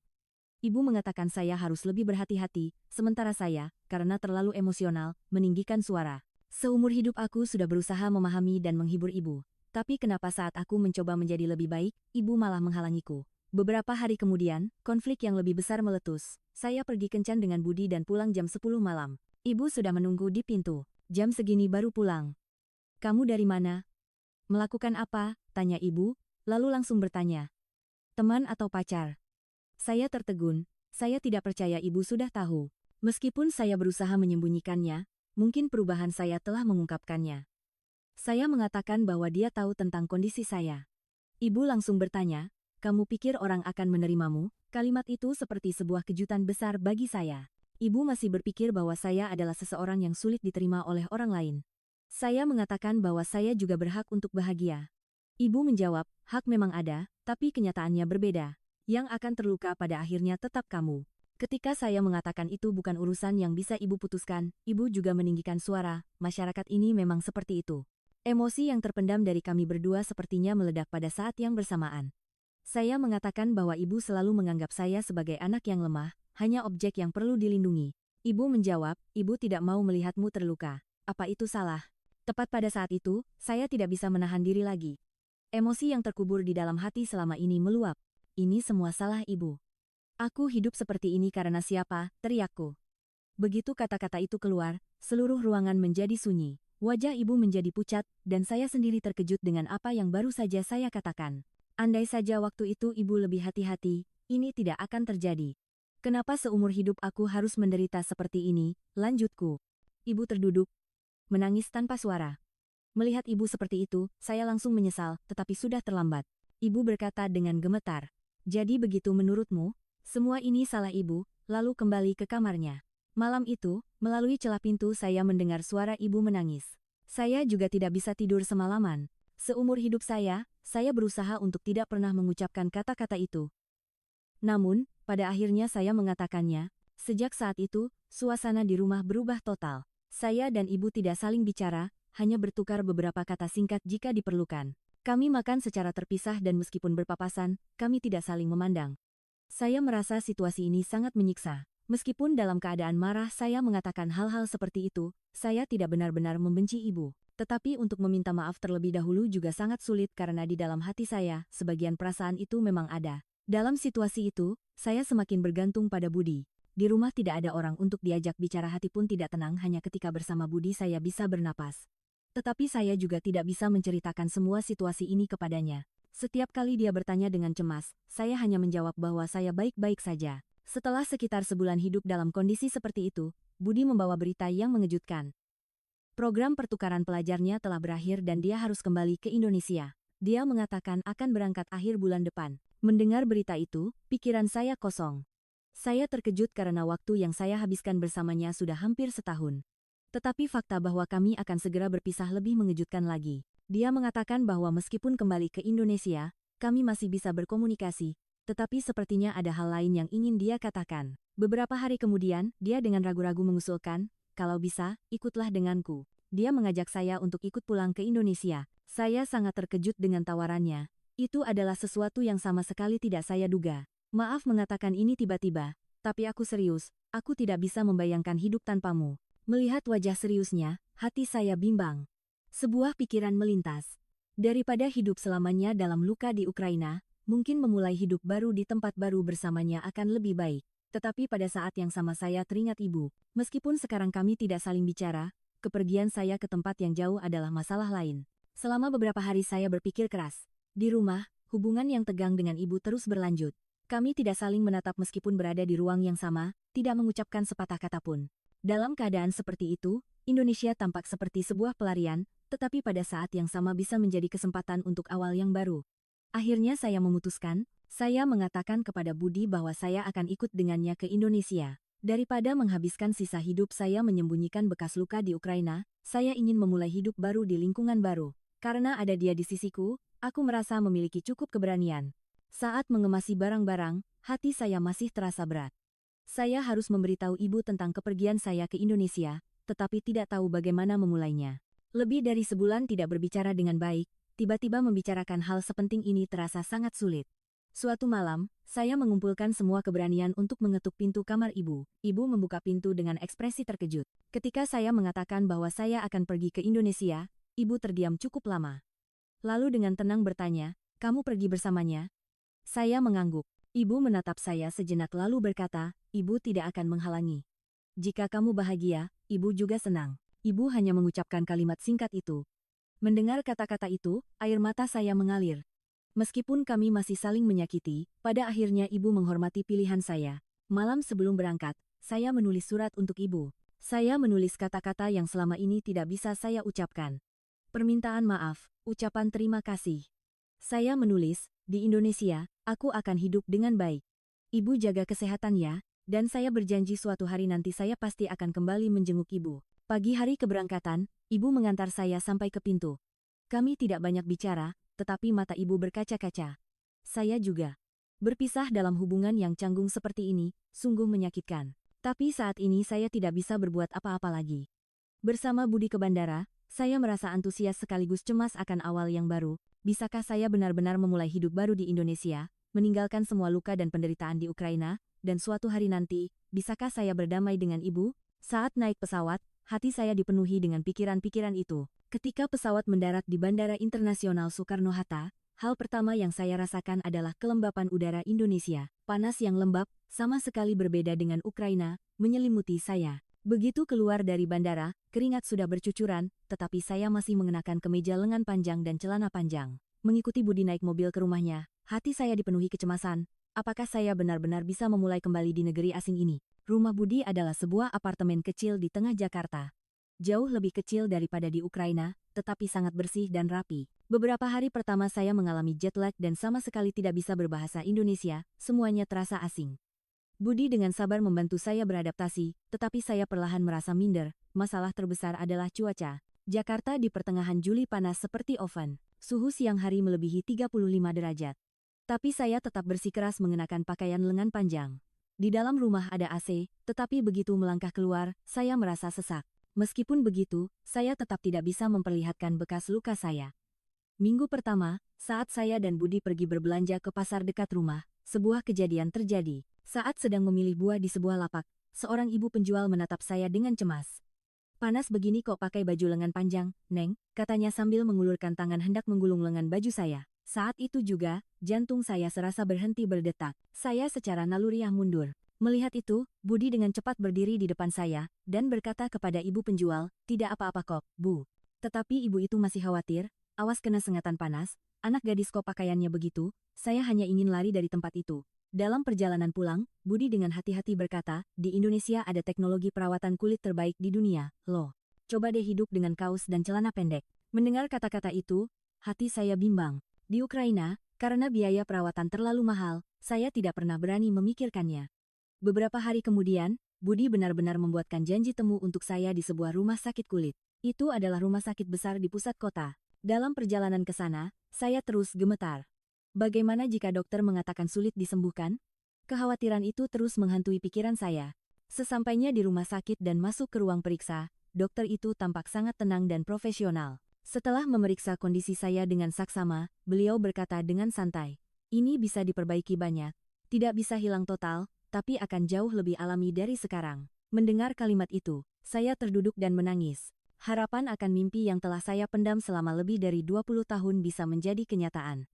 Ibu mengatakan saya harus lebih berhati-hati, sementara saya, karena terlalu emosional, meninggikan suara. Seumur hidup aku sudah berusaha memahami dan menghibur ibu. Tapi kenapa saat aku mencoba menjadi lebih baik, ibu malah menghalangiku? Beberapa hari kemudian, konflik yang lebih besar meletus. Saya pergi kencan dengan Budi dan pulang jam 10 malam. Ibu sudah menunggu di pintu. Jam segini baru pulang. Kamu dari mana? Melakukan apa? Tanya ibu, lalu langsung bertanya. Teman atau pacar? Saya tertegun. Saya tidak percaya ibu sudah tahu. Meskipun saya berusaha menyembunyikannya, mungkin perubahan saya telah mengungkapkannya. Saya mengatakan bahwa dia tahu tentang kondisi saya. Ibu langsung bertanya, kamu pikir orang akan menerimamu? Kalimat itu seperti sebuah kejutan besar bagi saya. Ibu masih berpikir bahwa saya adalah seseorang yang sulit diterima oleh orang lain. Saya mengatakan bahwa saya juga berhak untuk bahagia. Ibu menjawab, hak memang ada, tapi kenyataannya berbeda. Yang akan terluka pada akhirnya tetap kamu. Ketika saya mengatakan itu bukan urusan yang bisa ibu putuskan, ibu juga meninggikan suara, masyarakat ini memang seperti itu. Emosi yang terpendam dari kami berdua sepertinya meledak pada saat yang bersamaan. Saya mengatakan bahwa ibu selalu menganggap saya sebagai anak yang lemah, hanya objek yang perlu dilindungi. Ibu menjawab, ibu tidak mau melihatmu terluka. Apa itu salah? Tepat pada saat itu, saya tidak bisa menahan diri lagi. Emosi yang terkubur di dalam hati selama ini meluap. Ini semua salah ibu. Aku hidup seperti ini karena siapa, teriakku. Begitu kata-kata itu keluar, seluruh ruangan menjadi sunyi. Wajah ibu menjadi pucat, dan saya sendiri terkejut dengan apa yang baru saja saya katakan. Andai saja waktu itu ibu lebih hati-hati, ini tidak akan terjadi. Kenapa seumur hidup aku harus menderita seperti ini, lanjutku. Ibu terduduk, menangis tanpa suara. Melihat ibu seperti itu, saya langsung menyesal, tetapi sudah terlambat. Ibu berkata dengan gemetar. Jadi begitu menurutmu? Semua ini salah ibu, lalu kembali ke kamarnya. Malam itu, melalui celah pintu saya mendengar suara ibu menangis. Saya juga tidak bisa tidur semalaman. Seumur hidup saya berusaha untuk tidak pernah mengucapkan kata-kata itu. Namun, pada akhirnya saya mengatakannya. Sejak saat itu, suasana di rumah berubah total. Saya dan ibu tidak saling bicara, hanya bertukar beberapa kata singkat jika diperlukan. Kami makan secara terpisah dan meskipun berpapasan, kami tidak saling memandang. Saya merasa situasi ini sangat menyiksa. Meskipun dalam keadaan marah saya mengatakan hal-hal seperti itu, saya tidak benar-benar membenci ibu. Tetapi untuk meminta maaf terlebih dahulu juga sangat sulit karena di dalam hati saya, sebagian perasaan itu memang ada. Dalam situasi itu, saya semakin bergantung pada Budi. Di rumah tidak ada orang untuk diajak bicara, hati pun tidak tenang, hanya ketika bersama Budi saya bisa bernapas. Tetapi saya juga tidak bisa menceritakan semua situasi ini kepadanya. Setiap kali dia bertanya dengan cemas, saya hanya menjawab bahwa saya baik-baik saja. Setelah sekitar sebulan hidup dalam kondisi seperti itu, Budi membawa berita yang mengejutkan. Program pertukaran pelajarnya telah berakhir dan dia harus kembali ke Indonesia. Dia mengatakan akan berangkat akhir bulan depan. Mendengar berita itu, pikiran saya kosong. Saya terkejut karena waktu yang saya habiskan bersamanya sudah hampir setahun. Tetapi fakta bahwa kami akan segera berpisah lebih mengejutkan lagi. Dia mengatakan bahwa meskipun kembali ke Indonesia, kami masih bisa berkomunikasi, tetapi sepertinya ada hal lain yang ingin dia katakan. Beberapa hari kemudian, dia dengan ragu-ragu mengusulkan, kalau bisa, ikutlah denganku. Dia mengajak saya untuk ikut pulang ke Indonesia. Saya sangat terkejut dengan tawarannya. Itu adalah sesuatu yang sama sekali tidak saya duga. Maaf mengatakan ini tiba-tiba, tapi aku serius, aku tidak bisa membayangkan hidup tanpamu. Melihat wajah seriusnya, hati saya bimbang. Sebuah pikiran melintas. Daripada hidup selamanya dalam luka di Ukraina, mungkin memulai hidup baru di tempat baru bersamanya akan lebih baik. Tetapi pada saat yang sama saya teringat ibu. Meskipun sekarang kami tidak saling bicara, kepergian saya ke tempat yang jauh adalah masalah lain. Selama beberapa hari saya berpikir keras. Di rumah, hubungan yang tegang dengan ibu terus berlanjut. Kami tidak saling menatap meskipun berada di ruang yang sama, tidak mengucapkan sepatah kata pun. Dalam keadaan seperti itu, Indonesia tampak seperti sebuah pelarian, tetapi pada saat yang sama bisa menjadi kesempatan untuk awal yang baru. Akhirnya saya memutuskan, saya mengatakan kepada Budi bahwa saya akan ikut dengannya ke Indonesia. Daripada menghabiskan sisa hidup saya menyembunyikan bekas luka di Ukraina, saya ingin memulai hidup baru di lingkungan baru. Karena ada dia di sisiku, aku merasa memiliki cukup keberanian. Saat mengemasi barang-barang, hati saya masih terasa berat. Saya harus memberitahu ibu tentang kepergian saya ke Indonesia, tetapi tidak tahu bagaimana memulainya. Lebih dari sebulan tidak berbicara dengan baik, tiba-tiba membicarakan hal sepenting ini terasa sangat sulit. Suatu malam, saya mengumpulkan semua keberanian untuk mengetuk pintu kamar ibu. Ibu membuka pintu dengan ekspresi terkejut. Ketika saya mengatakan bahwa saya akan pergi ke Indonesia, ibu terdiam cukup lama. Lalu dengan tenang bertanya, "Kamu pergi bersamanya?" Saya mengangguk. Ibu menatap saya sejenak lalu berkata, "Ibu tidak akan menghalangi. Jika kamu bahagia, ibu juga senang." Ibu hanya mengucapkan kalimat singkat itu. Mendengar kata-kata itu, air mata saya mengalir. Meskipun kami masih saling menyakiti, pada akhirnya ibu menghormati pilihan saya. Malam sebelum berangkat, saya menulis surat untuk ibu. Saya menulis kata-kata yang selama ini tidak bisa saya ucapkan. Permintaan maaf, ucapan terima kasih. Saya menulis, di Indonesia, aku akan hidup dengan baik. Ibu jaga kesehatan ya, dan saya berjanji suatu hari nanti saya pasti akan kembali menjenguk ibu. Pagi hari keberangkatan, ibu mengantar saya sampai ke pintu. Kami tidak banyak bicara, tetapi mata ibu berkaca-kaca. Saya juga. Berpisah dalam hubungan yang canggung seperti ini, sungguh menyakitkan. Tapi saat ini saya tidak bisa berbuat apa-apa lagi. Bersama Budi ke bandara, saya merasa antusias sekaligus cemas akan awal yang baru. Bisakah saya benar-benar memulai hidup baru di Indonesia, meninggalkan semua luka dan penderitaan di Ukraina, dan suatu hari nanti, bisakah saya berdamai dengan ibu? Saat naik pesawat, hati saya dipenuhi dengan pikiran-pikiran itu. Ketika pesawat mendarat di Bandara Internasional Soekarno-Hatta, hal pertama yang saya rasakan adalah kelembapan udara Indonesia. Panas yang lembab, sama sekali berbeda dengan Ukraina, menyelimuti saya. Begitu keluar dari bandara, keringat sudah bercucuran, tetapi saya masih mengenakan kemeja lengan panjang dan celana panjang. Mengikuti Budi naik mobil ke rumahnya, hati saya dipenuhi kecemasan. Apakah saya benar-benar bisa memulai kembali di negeri asing ini? Rumah Budi adalah sebuah apartemen kecil di tengah Jakarta. Jauh lebih kecil daripada di Ukraina, tetapi sangat bersih dan rapi. Beberapa hari pertama saya mengalami jet lag dan sama sekali tidak bisa berbahasa Indonesia, semuanya terasa asing. Budi dengan sabar membantu saya beradaptasi, tetapi saya perlahan merasa minder. Masalah terbesar adalah cuaca. Jakarta di pertengahan Juli panas seperti oven. Suhu siang hari melebihi 35 derajat. Tapi saya tetap bersikeras mengenakan pakaian lengan panjang. Di dalam rumah ada AC, tetapi begitu melangkah keluar, saya merasa sesak. Meskipun begitu, saya tetap tidak bisa memperlihatkan bekas luka saya. Minggu pertama, saat saya dan Budi pergi berbelanja ke pasar dekat rumah, sebuah kejadian terjadi. Saat sedang memilih buah di sebuah lapak, seorang ibu penjual menatap saya dengan cemas. "Panas begini kok pakai baju lengan panjang, Neng," katanya sambil mengulurkan tangan hendak menggulung lengan baju saya. Saat itu juga, jantung saya serasa berhenti berdetak. Saya secara naluriah mundur. Melihat itu, Budi dengan cepat berdiri di depan saya, dan berkata kepada ibu penjual, "Tidak apa-apa kok, Bu." Tetapi ibu itu masih khawatir, "Awas kena sengatan panas, anak gadis kok pakaiannya begitu." Saya hanya ingin lari dari tempat itu. Dalam perjalanan pulang, Budi dengan hati-hati berkata, "Di Indonesia ada teknologi perawatan kulit terbaik di dunia, loh. Coba deh hidup dengan kaos dan celana pendek." Mendengar kata-kata itu, hati saya bimbang. Di Ukraina, karena biaya perawatan terlalu mahal, saya tidak pernah berani memikirkannya. Beberapa hari kemudian, Budi benar-benar membuatkan janji temu untuk saya di sebuah rumah sakit kulit. Itu adalah rumah sakit besar di pusat kota. Dalam perjalanan ke sana, saya terus gemetar. Bagaimana jika dokter mengatakan sulit disembuhkan? Kekhawatiran itu terus menghantui pikiran saya. Sesampainya di rumah sakit dan masuk ke ruang periksa, dokter itu tampak sangat tenang dan profesional. Setelah memeriksa kondisi saya dengan saksama, beliau berkata dengan santai, "Ini bisa diperbaiki banyak. Tidak bisa hilang total, tapi akan jauh lebih alami dari sekarang." Mendengar kalimat itu, saya terduduk dan menangis. Harapan akan mimpi yang telah saya pendam selama lebih dari 20 tahun bisa menjadi kenyataan.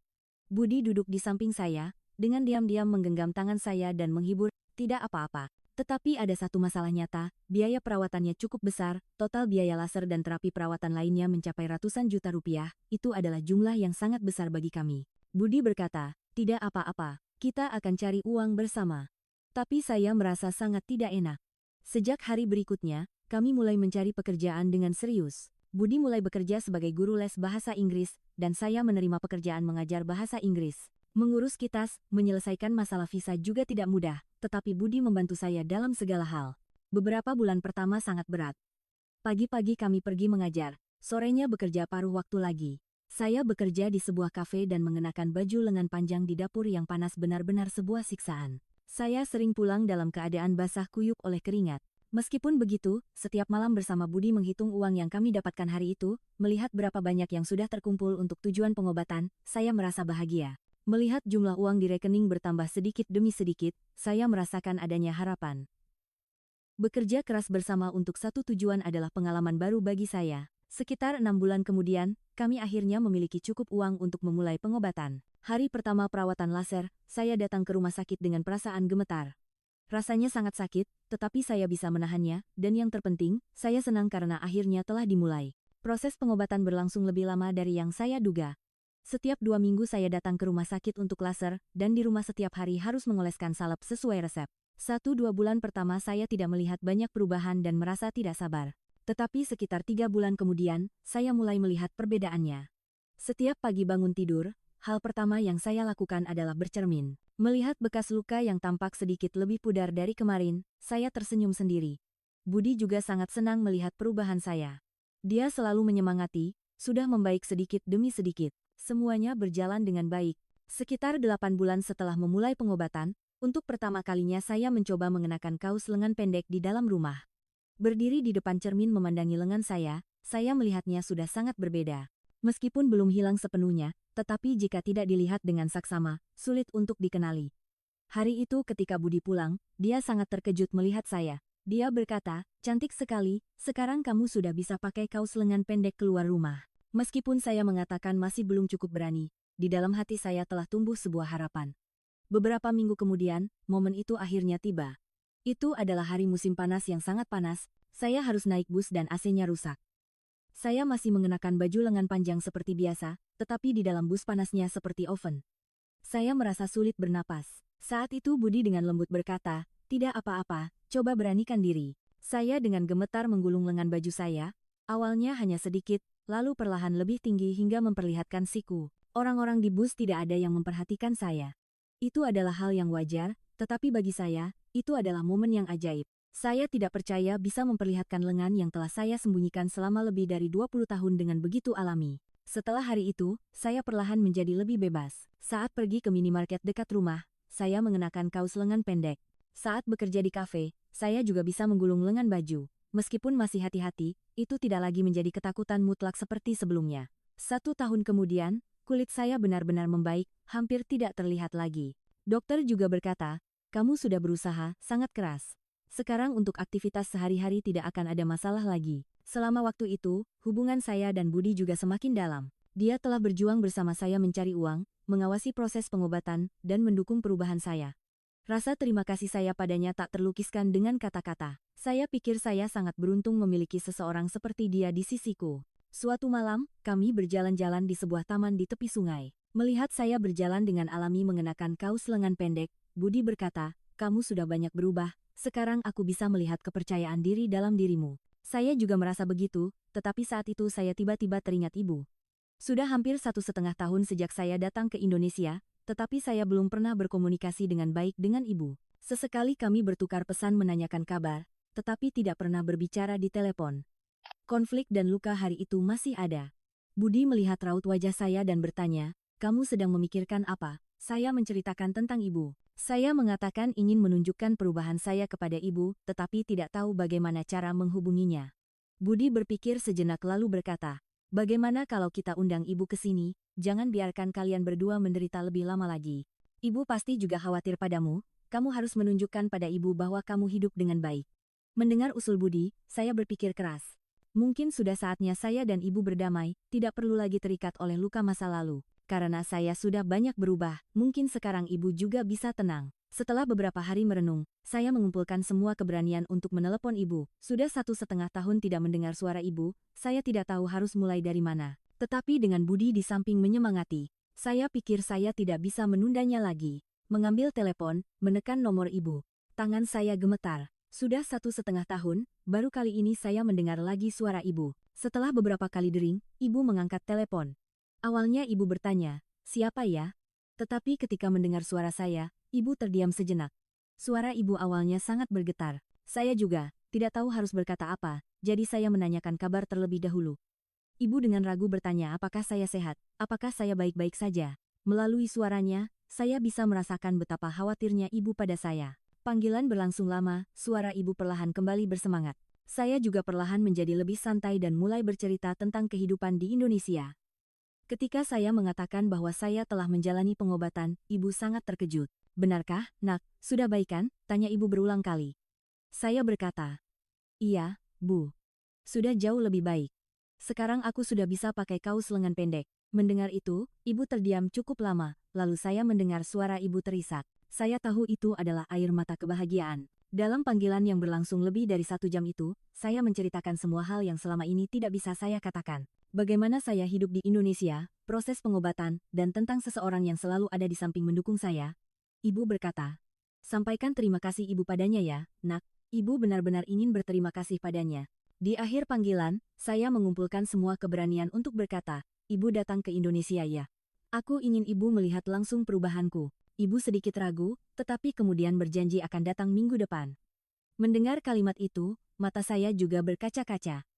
Budi duduk di samping saya, dengan diam-diam menggenggam tangan saya dan menghibur, "Tidak apa-apa. Tetapi ada satu masalah nyata, biaya perawatannya cukup besar, total biaya laser dan terapi perawatan lainnya mencapai ratusan juta rupiah, itu adalah jumlah yang sangat besar bagi kami." Budi berkata, "Tidak apa-apa. Kita akan cari uang bersama. Tapi saya merasa sangat tidak enak. Sejak hari berikutnya, kami mulai mencari pekerjaan dengan serius. Budi mulai bekerja sebagai guru les bahasa Inggris, dan saya menerima pekerjaan mengajar bahasa Inggris. Mengurus kitas, menyelesaikan masalah visa juga tidak mudah, tetapi Budi membantu saya dalam segala hal. Beberapa bulan pertama sangat berat. Pagi-pagi kami pergi mengajar, sorenya bekerja paruh waktu lagi. Saya bekerja di sebuah kafe dan mengenakan baju lengan panjang di dapur yang panas benar-benar sebuah siksaan. Saya sering pulang dalam keadaan basah kuyup oleh keringat. Meskipun begitu, setiap malam bersama Budi menghitung uang yang kami dapatkan hari itu, melihat berapa banyak yang sudah terkumpul untuk tujuan pengobatan, saya merasa bahagia. Melihat jumlah uang di rekening bertambah sedikit demi sedikit, saya merasakan adanya harapan. Bekerja keras bersama untuk satu tujuan adalah pengalaman baru bagi saya. Sekitar 6 bulan kemudian, kami akhirnya memiliki cukup uang untuk memulai pengobatan. Hari pertama perawatan laser, saya datang ke rumah sakit dengan perasaan gemetar. Rasanya sangat sakit, tetapi saya bisa menahannya, dan yang terpenting, saya senang karena akhirnya telah dimulai. Proses pengobatan berlangsung lebih lama dari yang saya duga. Setiap 2 minggu saya datang ke rumah sakit untuk laser, dan di rumah setiap hari harus mengoleskan salep sesuai resep. 1-2 bulan pertama saya tidak melihat banyak perubahan dan merasa tidak sabar. Tetapi sekitar 3 bulan kemudian, saya mulai melihat perbedaannya. Setiap pagi bangun tidur, hal pertama yang saya lakukan adalah bercermin. Melihat bekas luka yang tampak sedikit lebih pudar dari kemarin, saya tersenyum sendiri. Budi juga sangat senang melihat perubahan saya. Dia selalu menyemangati, sudah membaik sedikit demi sedikit. Semuanya berjalan dengan baik. Sekitar 8 bulan setelah memulai pengobatan, untuk pertama kalinya saya mencoba mengenakan kaos lengan pendek di dalam rumah. Berdiri di depan cermin memandangi lengan saya melihatnya sudah sangat berbeda. Meskipun belum hilang sepenuhnya, tetapi jika tidak dilihat dengan saksama, sulit untuk dikenali. Hari itu ketika Budi pulang, dia sangat terkejut melihat saya. Dia berkata, "Cantik sekali, sekarang kamu sudah bisa pakai kaos lengan pendek keluar rumah." Meskipun saya mengatakan masih belum cukup berani, di dalam hati saya telah tumbuh sebuah harapan. Beberapa minggu kemudian, momen itu akhirnya tiba. Itu adalah hari musim panas yang sangat panas, saya harus naik bus dan AC-nya rusak. Saya masih mengenakan baju lengan panjang seperti biasa, tetapi di dalam bus panasnya seperti oven. Saya merasa sulit bernapas. Saat itu Budi dengan lembut berkata, "Tidak apa-apa, coba beranikan diri." Saya dengan gemetar menggulung lengan baju saya, awalnya hanya sedikit, lalu perlahan lebih tinggi hingga memperlihatkan siku. Orang-orang di bus tidak ada yang memperhatikan saya. Itu adalah hal yang wajar, tetapi bagi saya, itu adalah momen yang ajaib. Saya tidak percaya bisa memperlihatkan lengan yang telah saya sembunyikan selama lebih dari 20 tahun dengan begitu alami. Setelah hari itu, saya perlahan menjadi lebih bebas. Saat pergi ke minimarket dekat rumah, saya mengenakan kaos lengan pendek. Saat bekerja di kafe, saya juga bisa menggulung lengan baju. Meskipun masih hati-hati, itu tidak lagi menjadi ketakutan mutlak seperti sebelumnya. 1 tahun kemudian, kulit saya benar-benar membaik, hampir tidak terlihat lagi. Dokter juga berkata, "Kamu sudah berusaha sangat keras. Sekarang untuk aktivitas sehari-hari tidak akan ada masalah lagi." Selama waktu itu, hubungan saya dan Budi juga semakin dalam. Dia telah berjuang bersama saya mencari uang, mengawasi proses pengobatan, dan mendukung perubahan saya. Rasa terima kasih saya padanya tak terlukiskan dengan kata-kata. Saya pikir saya sangat beruntung memiliki seseorang seperti dia di sisiku. Suatu malam, kami berjalan-jalan di sebuah taman di tepi sungai. Melihat saya berjalan dengan alami mengenakan kaos lengan pendek, Budi berkata, "Kamu sudah banyak berubah, sekarang aku bisa melihat kepercayaan diri dalam dirimu." Saya juga merasa begitu, tetapi saat itu saya tiba-tiba teringat ibu. Sudah hampir 1,5 tahun sejak saya datang ke Indonesia, tetapi saya belum pernah berkomunikasi dengan baik dengan ibu. Sesekali kami bertukar pesan menanyakan kabar, tetapi tidak pernah berbicara di telepon. Konflik dan luka hari itu masih ada. Budi melihat raut wajah saya dan bertanya, "Kamu sedang memikirkan apa?" Saya menceritakan tentang ibu. Saya mengatakan ingin menunjukkan perubahan saya kepada ibu, tetapi tidak tahu bagaimana cara menghubunginya. Budi berpikir sejenak lalu berkata, "Bagaimana kalau kita undang ibu ke sini? Jangan biarkan kalian berdua menderita lebih lama lagi. Ibu pasti juga khawatir padamu, kamu harus menunjukkan pada ibu bahwa kamu hidup dengan baik." Mendengar usul Budi, saya berpikir keras. Mungkin sudah saatnya saya dan ibu berdamai, tidak perlu lagi terikat oleh luka masa lalu. Karena saya sudah banyak berubah, mungkin sekarang ibu juga bisa tenang. Setelah beberapa hari merenung, saya mengumpulkan semua keberanian untuk menelepon ibu. Sudah 1,5 tahun tidak mendengar suara ibu, saya tidak tahu harus mulai dari mana. Tetapi dengan Budi di samping menyemangati, saya pikir saya tidak bisa menundanya lagi. mengambil telepon, menekan nomor ibu. Tangan saya gemetar. Sudah 1,5 tahun, baru kali ini saya mendengar lagi suara ibu. Setelah beberapa kali dering, ibu mengangkat telepon. Awalnya ibu bertanya, "Siapa ya?" Tetapi ketika mendengar suara saya, ibu terdiam sejenak. Suara ibu awalnya sangat bergetar. Saya juga tidak tahu harus berkata apa, jadi saya menanyakan kabar terlebih dahulu. Ibu dengan ragu bertanya apakah saya sehat, apakah saya baik-baik saja. Melalui suaranya, saya bisa merasakan betapa khawatirnya ibu pada saya. Panggilan berlangsung lama, suara ibu perlahan kembali bersemangat. Saya juga perlahan menjadi lebih santai dan mulai bercerita tentang kehidupan di Indonesia. Ketika saya mengatakan bahwa saya telah menjalani pengobatan, ibu sangat terkejut. "Benarkah, Nak, sudah baik kan?" tanya ibu berulang kali. Saya berkata, "Iya, Bu. Sudah jauh lebih baik. Sekarang aku sudah bisa pakai kaos lengan pendek." Mendengar itu, ibu terdiam cukup lama, lalu saya mendengar suara ibu terisak. Saya tahu itu adalah air mata kebahagiaan. Dalam panggilan yang berlangsung lebih dari 1 jam itu, saya menceritakan semua hal yang selama ini tidak bisa saya katakan. Bagaimana saya hidup di Indonesia, proses pengobatan, dan tentang seseorang yang selalu ada di samping mendukung saya. Ibu berkata, "Sampaikan terima kasih ibu padanya ya, Nak." Ibu benar-benar ingin berterima kasih padanya. Di akhir panggilan, saya mengumpulkan semua keberanian untuk berkata, "Ibu datang ke Indonesia ya. Aku ingin ibu melihat langsung perubahanku." Ibu sedikit ragu, tetapi kemudian berjanji akan datang minggu depan. Mendengar kalimat itu, mata saya juga berkaca-kaca.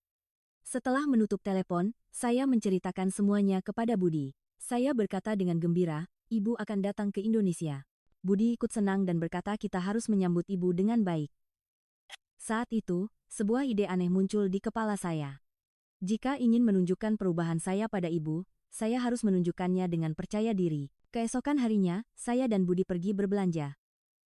Setelah menutup telepon, saya menceritakan semuanya kepada Budi. Saya berkata dengan gembira, "Ibu akan datang ke Indonesia." Budi ikut senang dan berkata kita harus menyambut ibu dengan baik. Saat itu, sebuah ide aneh muncul di kepala saya. Jika ingin menunjukkan perubahan saya pada ibu, saya harus menunjukkannya dengan percaya diri. Keesokan harinya, saya dan Budi pergi berbelanja.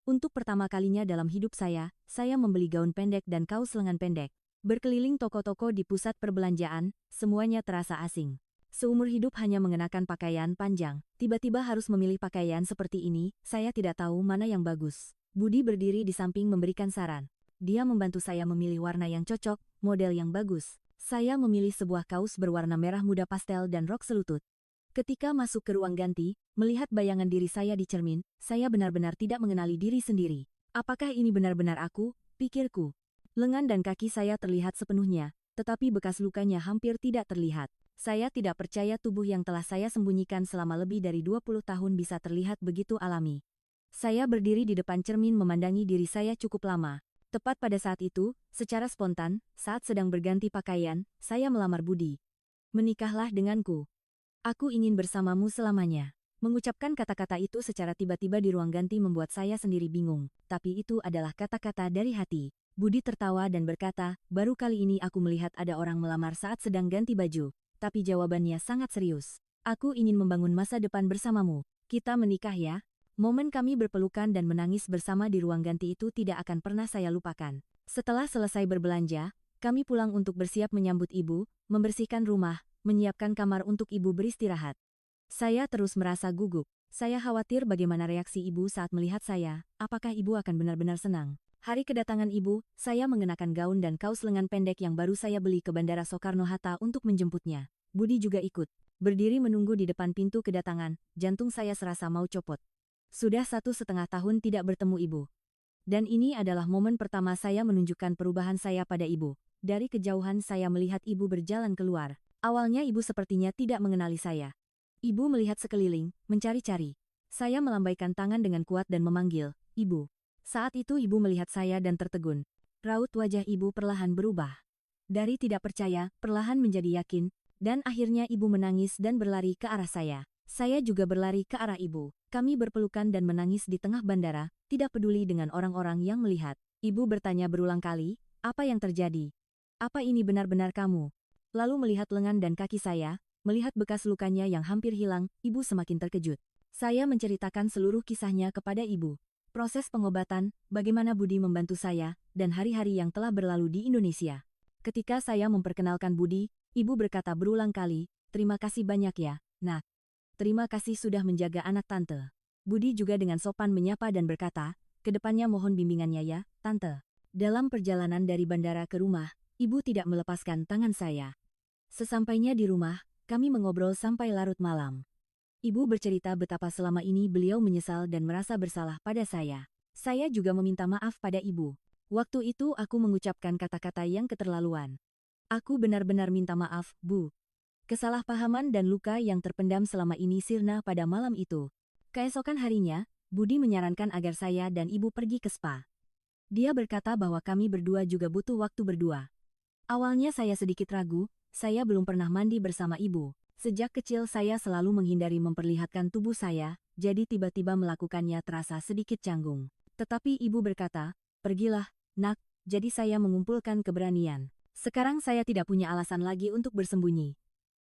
Untuk pertama kalinya dalam hidup saya membeli gaun pendek dan kaos lengan pendek. Berkeliling toko-toko di pusat perbelanjaan, semuanya terasa asing. Seumur hidup hanya mengenakan pakaian panjang, tiba-tiba harus memilih pakaian seperti ini, saya tidak tahu mana yang bagus. Budi berdiri di samping memberikan saran. Dia membantu saya memilih warna yang cocok, model yang bagus. Saya memilih sebuah kaos berwarna merah muda pastel dan rok selutut. Ketika masuk ke ruang ganti, melihat bayangan diri saya di cermin, saya benar-benar tidak mengenali diri sendiri. Apakah ini benar-benar aku? Pikirku. Lengan dan kaki saya terlihat sepenuhnya, tetapi bekas lukanya hampir tidak terlihat. Saya tidak percaya tubuh yang telah saya sembunyikan selama lebih dari 20 tahun bisa terlihat begitu alami. Saya berdiri di depan cermin memandangi diri saya cukup lama. Tepat pada saat itu, secara spontan, saat sedang berganti pakaian, saya melamar Budi. "Menikahlah denganku. Aku ingin bersamamu selamanya." Mengucapkan kata-kata itu secara tiba-tiba di ruang ganti membuat saya sendiri bingung, tapi itu adalah kata-kata dari hati. Budi tertawa dan berkata, "Baru kali ini aku melihat ada orang melamar saat sedang ganti baju." Tapi jawabannya sangat serius. "Aku ingin membangun masa depan bersamamu. Kita menikah ya." Momen kami berpelukan dan menangis bersama di ruang ganti itu tidak akan pernah saya lupakan. Setelah selesai berbelanja, kami pulang untuk bersiap menyambut ibu, membersihkan rumah, menyiapkan kamar untuk ibu beristirahat. Saya terus merasa gugup. Saya khawatir bagaimana reaksi ibu saat melihat saya, apakah ibu akan benar-benar senang. Hari kedatangan ibu, saya mengenakan gaun dan kaos lengan pendek yang baru saya beli ke Bandara Soekarno-Hatta untuk menjemputnya. Budi juga ikut. Berdiri menunggu di depan pintu kedatangan, jantung saya serasa mau copot. Sudah 1,5 tahun tidak bertemu ibu. Dan ini adalah momen pertama saya menunjukkan perubahan saya pada ibu. Dari kejauhan saya melihat ibu berjalan keluar. Awalnya ibu sepertinya tidak mengenali saya. Ibu melihat sekeliling, mencari-cari. Saya melambaikan tangan dengan kuat dan memanggil, "Ibu." Saat itu ibu melihat saya dan tertegun. Raut wajah ibu perlahan berubah. Dari tidak percaya, perlahan menjadi yakin, dan akhirnya ibu menangis dan berlari ke arah saya. Saya juga berlari ke arah ibu. Kami berpelukan dan menangis di tengah bandara, tidak peduli dengan orang-orang yang melihat. Ibu bertanya berulang kali, "Apa yang terjadi? Apa ini benar-benar kamu?" Lalu melihat lengan dan kaki saya, melihat bekas lukanya yang hampir hilang, ibu semakin terkejut. Saya menceritakan seluruh kisahnya kepada ibu. Proses pengobatan, bagaimana Budi membantu saya, dan hari-hari yang telah berlalu di Indonesia. Ketika saya memperkenalkan Budi, ibu berkata berulang kali, "Terima kasih banyak ya, Nak. Terima kasih sudah menjaga anak tante." Budi juga dengan sopan menyapa dan berkata, "Kedepannya mohon bimbingannya ya, tante." Dalam perjalanan dari bandara ke rumah, ibu tidak melepaskan tangan saya. Sesampainya di rumah, kami mengobrol sampai larut malam. Ibu bercerita betapa selama ini beliau menyesal dan merasa bersalah pada saya. Saya juga meminta maaf pada ibu. Waktu itu aku mengucapkan kata-kata yang keterlaluan. Aku benar-benar minta maaf, Bu. Kesalahpahaman dan luka yang terpendam selama ini sirna pada malam itu. Keesokan harinya, Budi menyarankan agar saya dan ibu pergi ke spa. Dia berkata bahwa kami berdua juga butuh waktu berdua. Awalnya saya sedikit ragu, saya belum pernah mandi bersama ibu. Sejak kecil saya selalu menghindari memperlihatkan tubuh saya, jadi tiba-tiba melakukannya terasa sedikit canggung. Tetapi ibu berkata, "Pergilah, Nak," jadi saya mengumpulkan keberanian. Sekarang saya tidak punya alasan lagi untuk bersembunyi.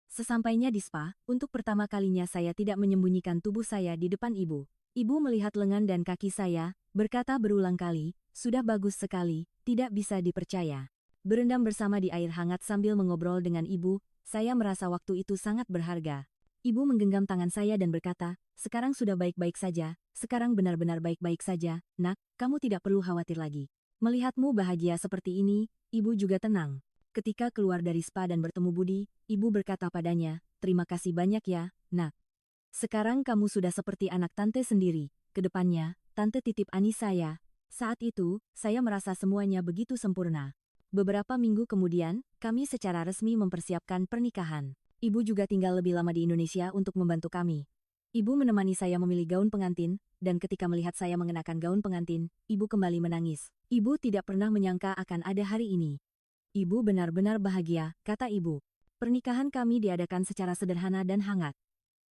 Sesampainya di spa, untuk pertama kalinya saya tidak menyembunyikan tubuh saya di depan ibu. Ibu melihat lengan dan kaki saya, berkata berulang kali, "Sudah bagus sekali, tidak bisa dipercaya." Berendam bersama di air hangat sambil mengobrol dengan ibu, saya merasa waktu itu sangat berharga. Ibu menggenggam tangan saya dan berkata, "Sekarang sudah baik-baik saja, sekarang benar-benar baik-baik saja, Nak, kamu tidak perlu khawatir lagi." Melihatmu bahagia seperti ini, ibu juga tenang. Ketika keluar dari spa dan bertemu Budi, ibu berkata padanya, "Terima kasih banyak ya, Nak. Sekarang kamu sudah seperti anak tante sendiri. Kedepannya, tante titip Ani saya." Saat itu, saya merasa semuanya begitu sempurna. Beberapa minggu kemudian, kami secara resmi mempersiapkan pernikahan. Ibu juga tinggal lebih lama di Indonesia untuk membantu kami. Ibu menemani saya memilih gaun pengantin, dan ketika melihat saya mengenakan gaun pengantin, ibu kembali menangis. Ibu tidak pernah menyangka akan ada hari ini. "Ibu benar-benar bahagia," kata ibu. "Pernikahan kami diadakan secara sederhana dan hangat.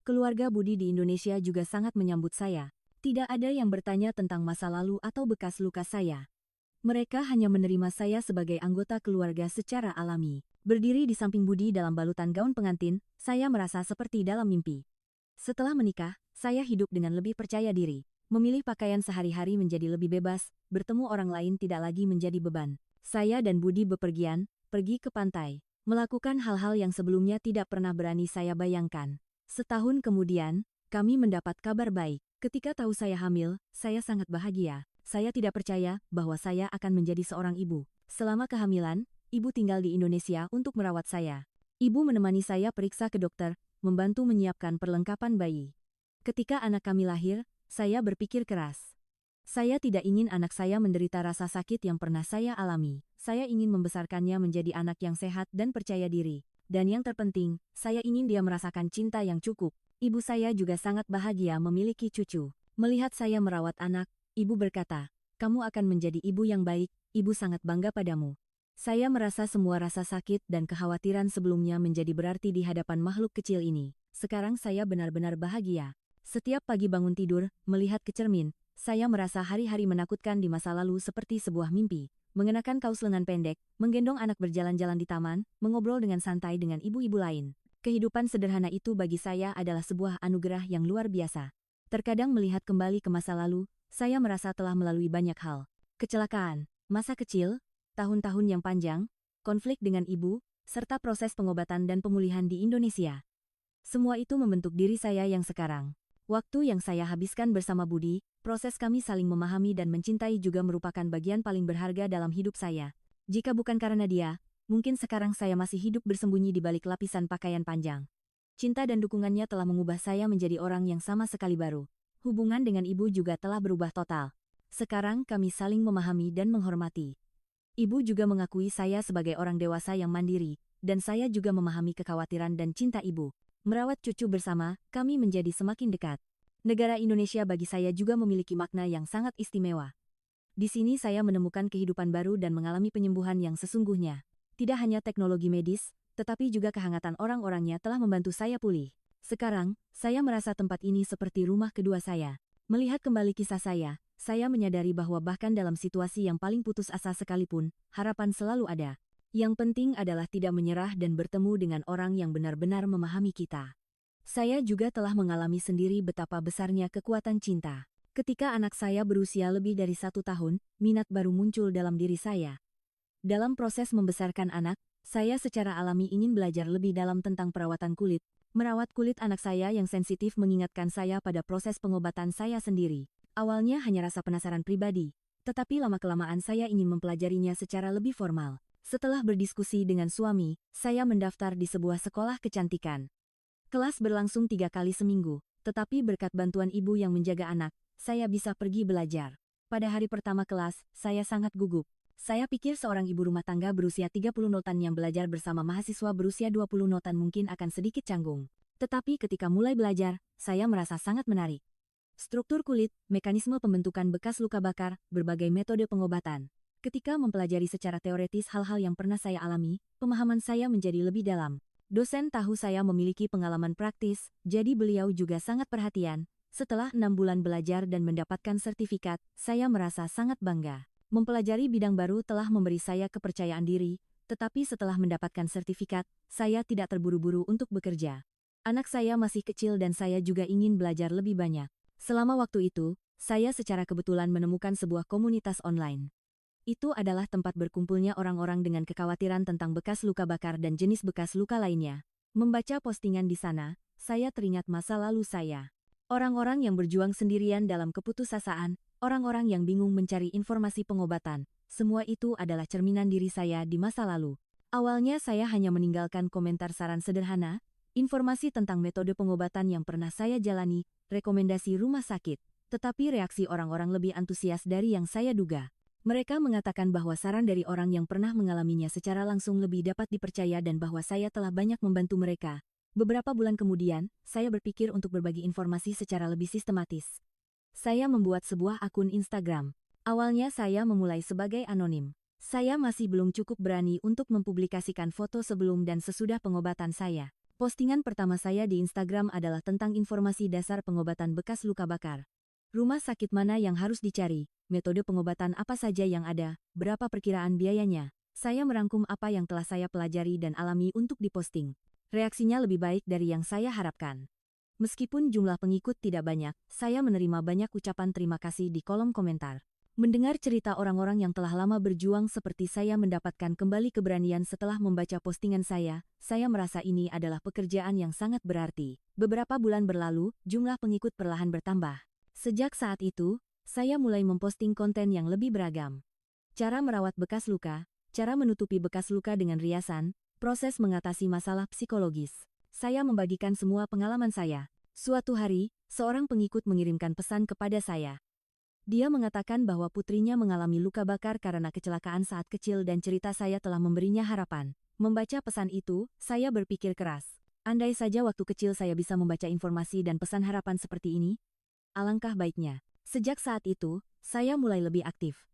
Keluarga Budi di Indonesia juga sangat menyambut saya. Tidak ada yang bertanya tentang masa lalu atau bekas luka saya. Mereka hanya menerima saya sebagai anggota keluarga secara alami. Berdiri di samping Budi dalam balutan gaun pengantin, saya merasa seperti dalam mimpi. Setelah menikah, saya hidup dengan lebih percaya diri. Memilih pakaian sehari-hari menjadi lebih bebas, bertemu orang lain tidak lagi menjadi beban. Saya dan Budi bepergian, pergi ke pantai, melakukan hal-hal yang sebelumnya tidak pernah berani saya bayangkan. Setahun kemudian, kami mendapat kabar baik. Ketika tahu saya hamil, saya sangat bahagia. Saya tidak percaya bahwa saya akan menjadi seorang ibu. Selama kehamilan, ibu tinggal di Indonesia untuk merawat saya. Ibu menemani saya periksa ke dokter, membantu menyiapkan perlengkapan bayi. Ketika anak kami lahir, saya berpikir keras. Saya tidak ingin anak saya menderita rasa sakit yang pernah saya alami. Saya ingin membesarkannya menjadi anak yang sehat dan percaya diri. Dan yang terpenting, saya ingin dia merasakan cinta yang cukup. Ibu saya juga sangat bahagia memiliki cucu. Melihat saya merawat anak, ibu berkata, "Kamu akan menjadi ibu yang baik, ibu sangat bangga padamu." Saya merasa semua rasa sakit dan kekhawatiran sebelumnya menjadi berarti di hadapan makhluk kecil ini. Sekarang saya benar-benar bahagia. Setiap pagi bangun tidur, melihat ke cermin, saya merasa hari-hari menakutkan di masa lalu seperti sebuah mimpi. Mengenakan kaos lengan pendek, menggendong anak berjalan-jalan di taman, mengobrol dengan santai dengan ibu-ibu lain. Kehidupan sederhana itu bagi saya adalah sebuah anugerah yang luar biasa. Terkadang melihat kembali ke masa lalu, saya merasa telah melalui banyak hal. Kecelakaan, masa kecil, tahun-tahun yang panjang, konflik dengan ibu, serta proses pengobatan dan pemulihan di Indonesia. Semua itu membentuk diri saya yang sekarang. Waktu yang saya habiskan bersama Budi, proses kami saling memahami dan mencintai juga merupakan bagian paling berharga dalam hidup saya. Jika bukan karena dia, mungkin sekarang saya masih hidup bersembunyi di balik lapisan pakaian panjang. Cinta dan dukungannya telah mengubah saya menjadi orang yang sama sekali baru. Hubungan dengan ibu juga telah berubah total. Sekarang kami saling memahami dan menghormati. Ibu juga mengakui saya sebagai orang dewasa yang mandiri, dan saya juga memahami kekhawatiran dan cinta ibu. Merawat cucu bersama, kami menjadi semakin dekat. Negara Indonesia bagi saya juga memiliki makna yang sangat istimewa. Di sini saya menemukan kehidupan baru dan mengalami penyembuhan yang sesungguhnya. Tidak hanya teknologi medis, tetapi juga kehangatan orang-orangnya telah membantu saya pulih. Sekarang, saya merasa tempat ini seperti rumah kedua saya. Melihat kembali kisah saya menyadari bahwa bahkan dalam situasi yang paling putus asa sekalipun, harapan selalu ada. Yang penting adalah tidak menyerah dan bertemu dengan orang yang benar-benar memahami kita. Saya juga telah mengalami sendiri betapa besarnya kekuatan cinta. Ketika anak saya berusia lebih dari 1 tahun, minat baru muncul dalam diri saya. Dalam proses membesarkan anak, saya secara alami ingin belajar lebih dalam tentang perawatan kulit. Merawat kulit anak saya yang sensitif mengingatkan saya pada proses pengobatan saya sendiri. Awalnya hanya rasa penasaran pribadi, tetapi lama-kelamaan saya ingin mempelajarinya secara lebih formal. Setelah berdiskusi dengan suami, saya mendaftar di sebuah sekolah kecantikan. Kelas berlangsung 3 kali seminggu, Tetapi berkat bantuan ibu yang menjaga anak, saya bisa pergi belajar. Pada hari pertama kelas, saya sangat gugup. Saya pikir seorang ibu rumah tangga berusia 30 notan yang belajar bersama mahasiswa berusia 20 notan mungkin akan sedikit canggung. Tetapi ketika mulai belajar, saya merasa sangat menarik. Struktur kulit, mekanisme pembentukan bekas luka bakar, berbagai metode pengobatan. Ketika mempelajari secara teoretis hal-hal yang pernah saya alami, pemahaman saya menjadi lebih dalam. Dosen tahu saya memiliki pengalaman praktis, jadi beliau juga sangat perhatian. Setelah 6 bulan belajar dan mendapatkan sertifikat, saya merasa sangat bangga. Mempelajari bidang baru telah memberi saya kepercayaan diri, tetapi setelah mendapatkan sertifikat, saya tidak terburu-buru untuk bekerja. Anak saya masih kecil dan saya juga ingin belajar lebih banyak. Selama waktu itu, saya secara kebetulan menemukan sebuah komunitas online. Itu adalah tempat berkumpulnya orang-orang dengan kekhawatiran tentang bekas luka bakar dan jenis bekas luka lainnya. Membaca postingan di sana, saya teringat masa lalu saya. Orang-orang yang berjuang sendirian dalam keputusasaan, orang-orang yang bingung mencari informasi pengobatan, semua itu adalah cerminan diri saya di masa lalu. Awalnya saya hanya meninggalkan komentar saran sederhana, informasi tentang metode pengobatan yang pernah saya jalani, rekomendasi rumah sakit, tetapi reaksi orang-orang lebih antusias dari yang saya duga. Mereka mengatakan bahwa saran dari orang yang pernah mengalaminya secara langsung lebih dapat dipercaya dan bahwa saya telah banyak membantu mereka. Beberapa bulan kemudian, saya berpikir untuk berbagi informasi secara lebih sistematis. Saya membuat sebuah akun Instagram. Awalnya saya memulai sebagai anonim. Saya masih belum cukup berani untuk mempublikasikan foto sebelum dan sesudah pengobatan saya. Postingan pertama saya di Instagram adalah tentang informasi dasar pengobatan bekas luka bakar. Rumah sakit mana yang harus dicari, metode pengobatan apa saja yang ada, berapa perkiraan biayanya. Saya merangkum apa yang telah saya pelajari dan alami untuk diposting. Reaksinya lebih baik dari yang saya harapkan. Meskipun jumlah pengikut tidak banyak, saya menerima banyak ucapan terima kasih di kolom komentar. Mendengar cerita orang-orang yang telah lama berjuang seperti saya mendapatkan kembali keberanian setelah membaca postingan saya merasa ini adalah pekerjaan yang sangat berarti. Beberapa bulan berlalu, jumlah pengikut perlahan bertambah. Sejak saat itu, saya mulai memposting konten yang lebih beragam. Cara merawat bekas luka, cara menutupi bekas luka dengan riasan, proses mengatasi masalah psikologis. Saya membagikan semua pengalaman saya. Suatu hari, seorang pengikut mengirimkan pesan kepada saya. Dia mengatakan bahwa putrinya mengalami luka bakar karena kecelakaan saat kecil dan cerita saya telah memberinya harapan. Membaca pesan itu, saya berpikir keras. Andai saja waktu kecil saya bisa membaca informasi dan pesan harapan seperti ini, alangkah baiknya. Sejak saat itu, saya mulai lebih aktif.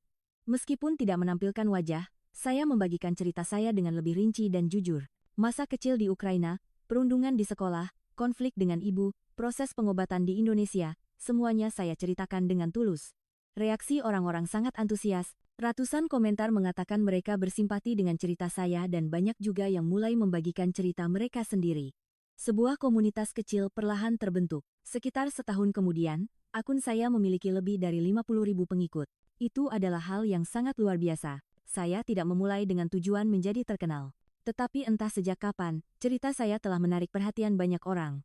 Meskipun tidak menampilkan wajah, saya membagikan cerita saya dengan lebih rinci dan jujur. Masa kecil di Ukraina, perundungan di sekolah, konflik dengan ibu, proses pengobatan di Indonesia, semuanya saya ceritakan dengan tulus. Reaksi orang-orang sangat antusias, ratusan komentar mengatakan mereka bersimpati dengan cerita saya dan banyak juga yang mulai membagikan cerita mereka sendiri. Sebuah komunitas kecil perlahan terbentuk. Sekitar setahun kemudian, akun saya memiliki lebih dari 50.000 pengikut. Itu adalah hal yang sangat luar biasa. Saya tidak memulai dengan tujuan menjadi terkenal. Tetapi entah sejak kapan, cerita saya telah menarik perhatian banyak orang.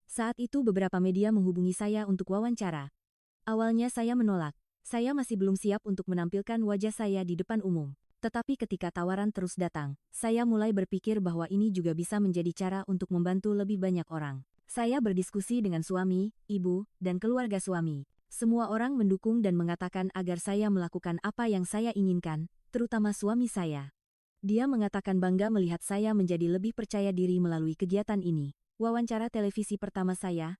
Saat itu beberapa media menghubungi saya untuk wawancara. Awalnya saya menolak. Saya masih belum siap untuk menampilkan wajah saya di depan umum. Tetapi ketika tawaran terus datang, saya mulai berpikir bahwa ini juga bisa menjadi cara untuk membantu lebih banyak orang. Saya berdiskusi dengan suami, ibu, dan keluarga suami. Semua orang mendukung dan mengatakan agar saya melakukan apa yang saya inginkan, terutama suami saya. Dia mengatakan bangga melihat saya menjadi lebih percaya diri melalui kegiatan ini. Wawancara televisi pertama saya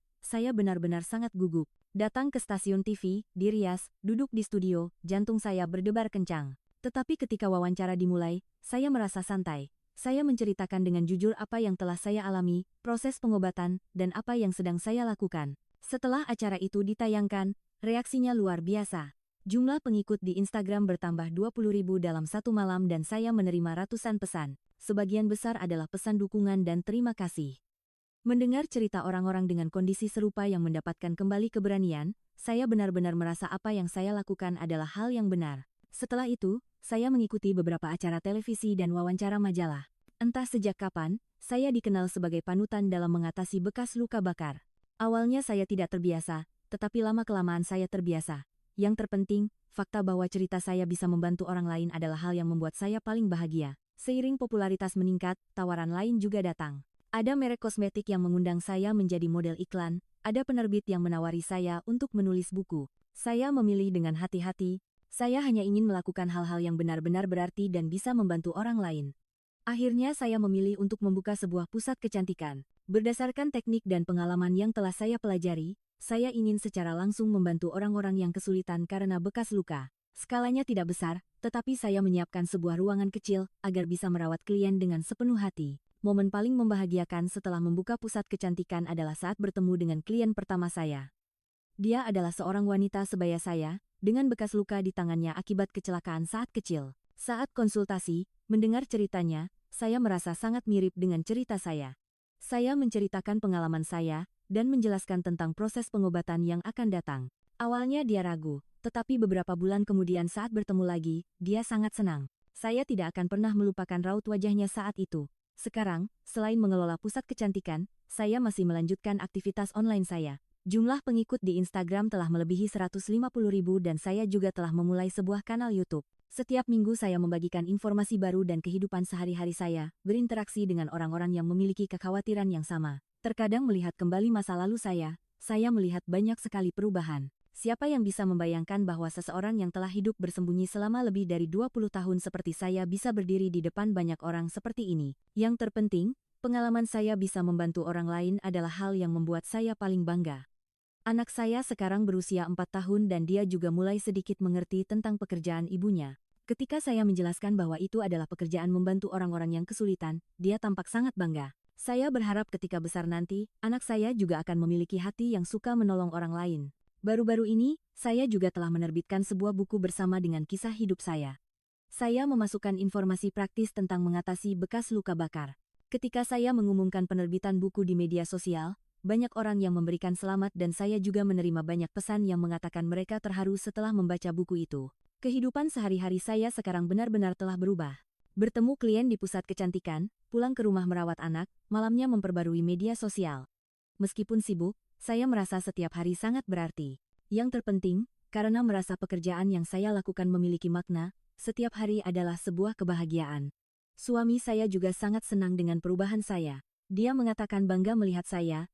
benar-benar sangat gugup. Datang ke stasiun TV, di Rias, duduk di studio, jantung saya berdebar kencang. Tetapi ketika wawancara dimulai, saya merasa santai. Saya menceritakan dengan jujur apa yang telah saya alami, proses pengobatan, dan apa yang sedang saya lakukan. Setelah acara itu ditayangkan, reaksinya luar biasa. Jumlah pengikut di Instagram bertambah 20.000 dalam satu malam dan saya menerima ratusan pesan. Sebagian besar adalah pesan dukungan dan terima kasih. Mendengar cerita orang-orang dengan kondisi serupa yang mendapatkan kembali keberanian, saya benar-benar merasa apa yang saya lakukan adalah hal yang benar. Setelah itu, saya mengikuti beberapa acara televisi dan wawancara majalah. Entah sejak kapan, saya dikenal sebagai panutan dalam mengatasi bekas luka bakar. Awalnya saya tidak terbiasa, tetapi lama-kelamaan saya terbiasa. Yang terpenting, fakta bahwa cerita saya bisa membantu orang lain adalah hal yang membuat saya paling bahagia. Seiring popularitas meningkat, tawaran lain juga datang. Ada merek kosmetik yang mengundang saya menjadi model iklan, ada penerbit yang menawari saya untuk menulis buku. Saya memilih dengan hati-hati, saya hanya ingin melakukan hal-hal yang benar-benar berarti dan bisa membantu orang lain. Akhirnya saya memilih untuk membuka sebuah pusat kecantikan. Berdasarkan teknik dan pengalaman yang telah saya pelajari, saya ingin secara langsung membantu orang-orang yang kesulitan karena bekas luka. Skalanya tidak besar, tetapi saya menyiapkan sebuah ruangan kecil agar bisa merawat klien dengan sepenuh hati. Momen paling membahagiakan setelah membuka pusat kecantikan adalah saat bertemu dengan klien pertama saya. Dia adalah seorang wanita sebaya saya, dengan bekas luka di tangannya akibat kecelakaan saat kecil. Saat konsultasi, mendengar ceritanya, saya merasa sangat mirip dengan cerita saya. Saya menceritakan pengalaman saya, dan menjelaskan tentang proses pengobatan yang akan datang. Awalnya dia ragu, tetapi beberapa bulan kemudian saat bertemu lagi, dia sangat senang. Saya tidak akan pernah melupakan raut wajahnya saat itu. Sekarang, selain mengelola pusat kecantikan, saya masih melanjutkan aktivitas online saya. Jumlah pengikut di Instagram telah melebihi 150.000 dan saya juga telah memulai sebuah kanal YouTube. Setiap minggu saya membagikan informasi baru dan kehidupan sehari-hari saya, berinteraksi dengan orang-orang yang memiliki kekhawatiran yang sama. Terkadang melihat kembali masa lalu saya melihat banyak sekali perubahan. Siapa yang bisa membayangkan bahwa seseorang yang telah hidup bersembunyi selama lebih dari 20 tahun seperti saya bisa berdiri di depan banyak orang seperti ini. Yang terpenting, pengalaman saya bisa membantu orang lain adalah hal yang membuat saya paling bangga. Anak saya sekarang berusia 4 tahun dan dia juga mulai sedikit mengerti tentang pekerjaan ibunya. Ketika saya menjelaskan bahwa itu adalah pekerjaan membantu orang-orang yang kesulitan, dia tampak sangat bangga. Saya berharap ketika besar nanti, anak saya juga akan memiliki hati yang suka menolong orang lain. Baru-baru ini, saya juga telah menerbitkan sebuah buku bersama dengan kisah hidup saya. Saya memasukkan informasi praktis tentang mengatasi bekas luka bakar. Ketika saya mengumumkan penerbitan buku di media sosial, banyak orang yang memberikan selamat dan saya juga menerima banyak pesan yang mengatakan mereka terharu setelah membaca buku itu. Kehidupan sehari-hari saya sekarang benar-benar telah berubah. Bertemu klien di pusat kecantikan, pulang ke rumah merawat anak, malamnya memperbarui media sosial. Meskipun sibuk, saya merasa setiap hari sangat berarti. Yang terpenting, karena merasa pekerjaan yang saya lakukan memiliki makna, setiap hari adalah sebuah kebahagiaan. Suami saya juga sangat senang dengan perubahan saya. Dia mengatakan bangga melihat saya,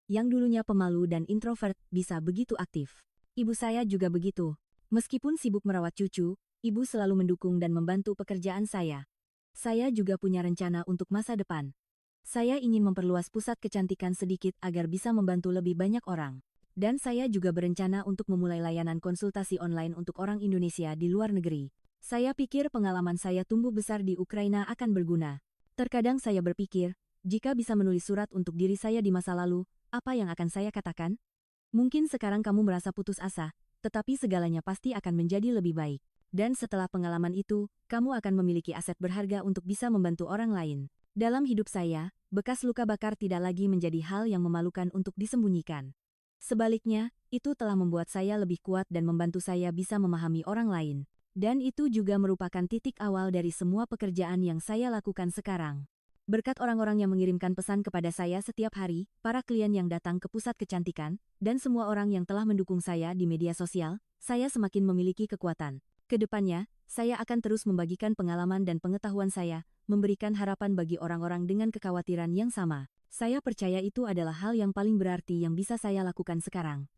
yang dulunya pemalu dan introvert, bisa begitu aktif. Ibu saya juga begitu. Meskipun sibuk merawat cucu, ibu selalu mendukung dan membantu pekerjaan saya. Saya juga punya rencana untuk masa depan. Saya ingin memperluas pusat kecantikan sedikit agar bisa membantu lebih banyak orang. Dan saya juga berencana untuk memulai layanan konsultasi online untuk orang Indonesia di luar negeri. Saya pikir pengalaman saya tumbuh besar di Ukraina akan berguna. Terkadang saya berpikir, jika bisa menulis surat untuk diri saya di masa lalu, apa yang akan saya katakan? Mungkin sekarang kamu merasa putus asa, tetapi segalanya pasti akan menjadi lebih baik. Dan setelah pengalaman itu, kamu akan memiliki aset berharga untuk bisa membantu orang lain. Dalam hidup saya, bekas luka bakar tidak lagi menjadi hal yang memalukan untuk disembunyikan. Sebaliknya, itu telah membuat saya lebih kuat dan membantu saya bisa memahami orang lain. Dan itu juga merupakan titik awal dari semua pekerjaan yang saya lakukan sekarang. Berkat orang-orang yang mengirimkan pesan kepada saya setiap hari, para klien yang datang ke pusat kecantikan, dan semua orang yang telah mendukung saya di media sosial, saya semakin memiliki kekuatan. Kedepannya, saya akan terus membagikan pengalaman dan pengetahuan saya, memberikan harapan bagi orang-orang dengan kekhawatiran yang sama. Saya percaya itu adalah hal yang paling berarti yang bisa saya lakukan sekarang.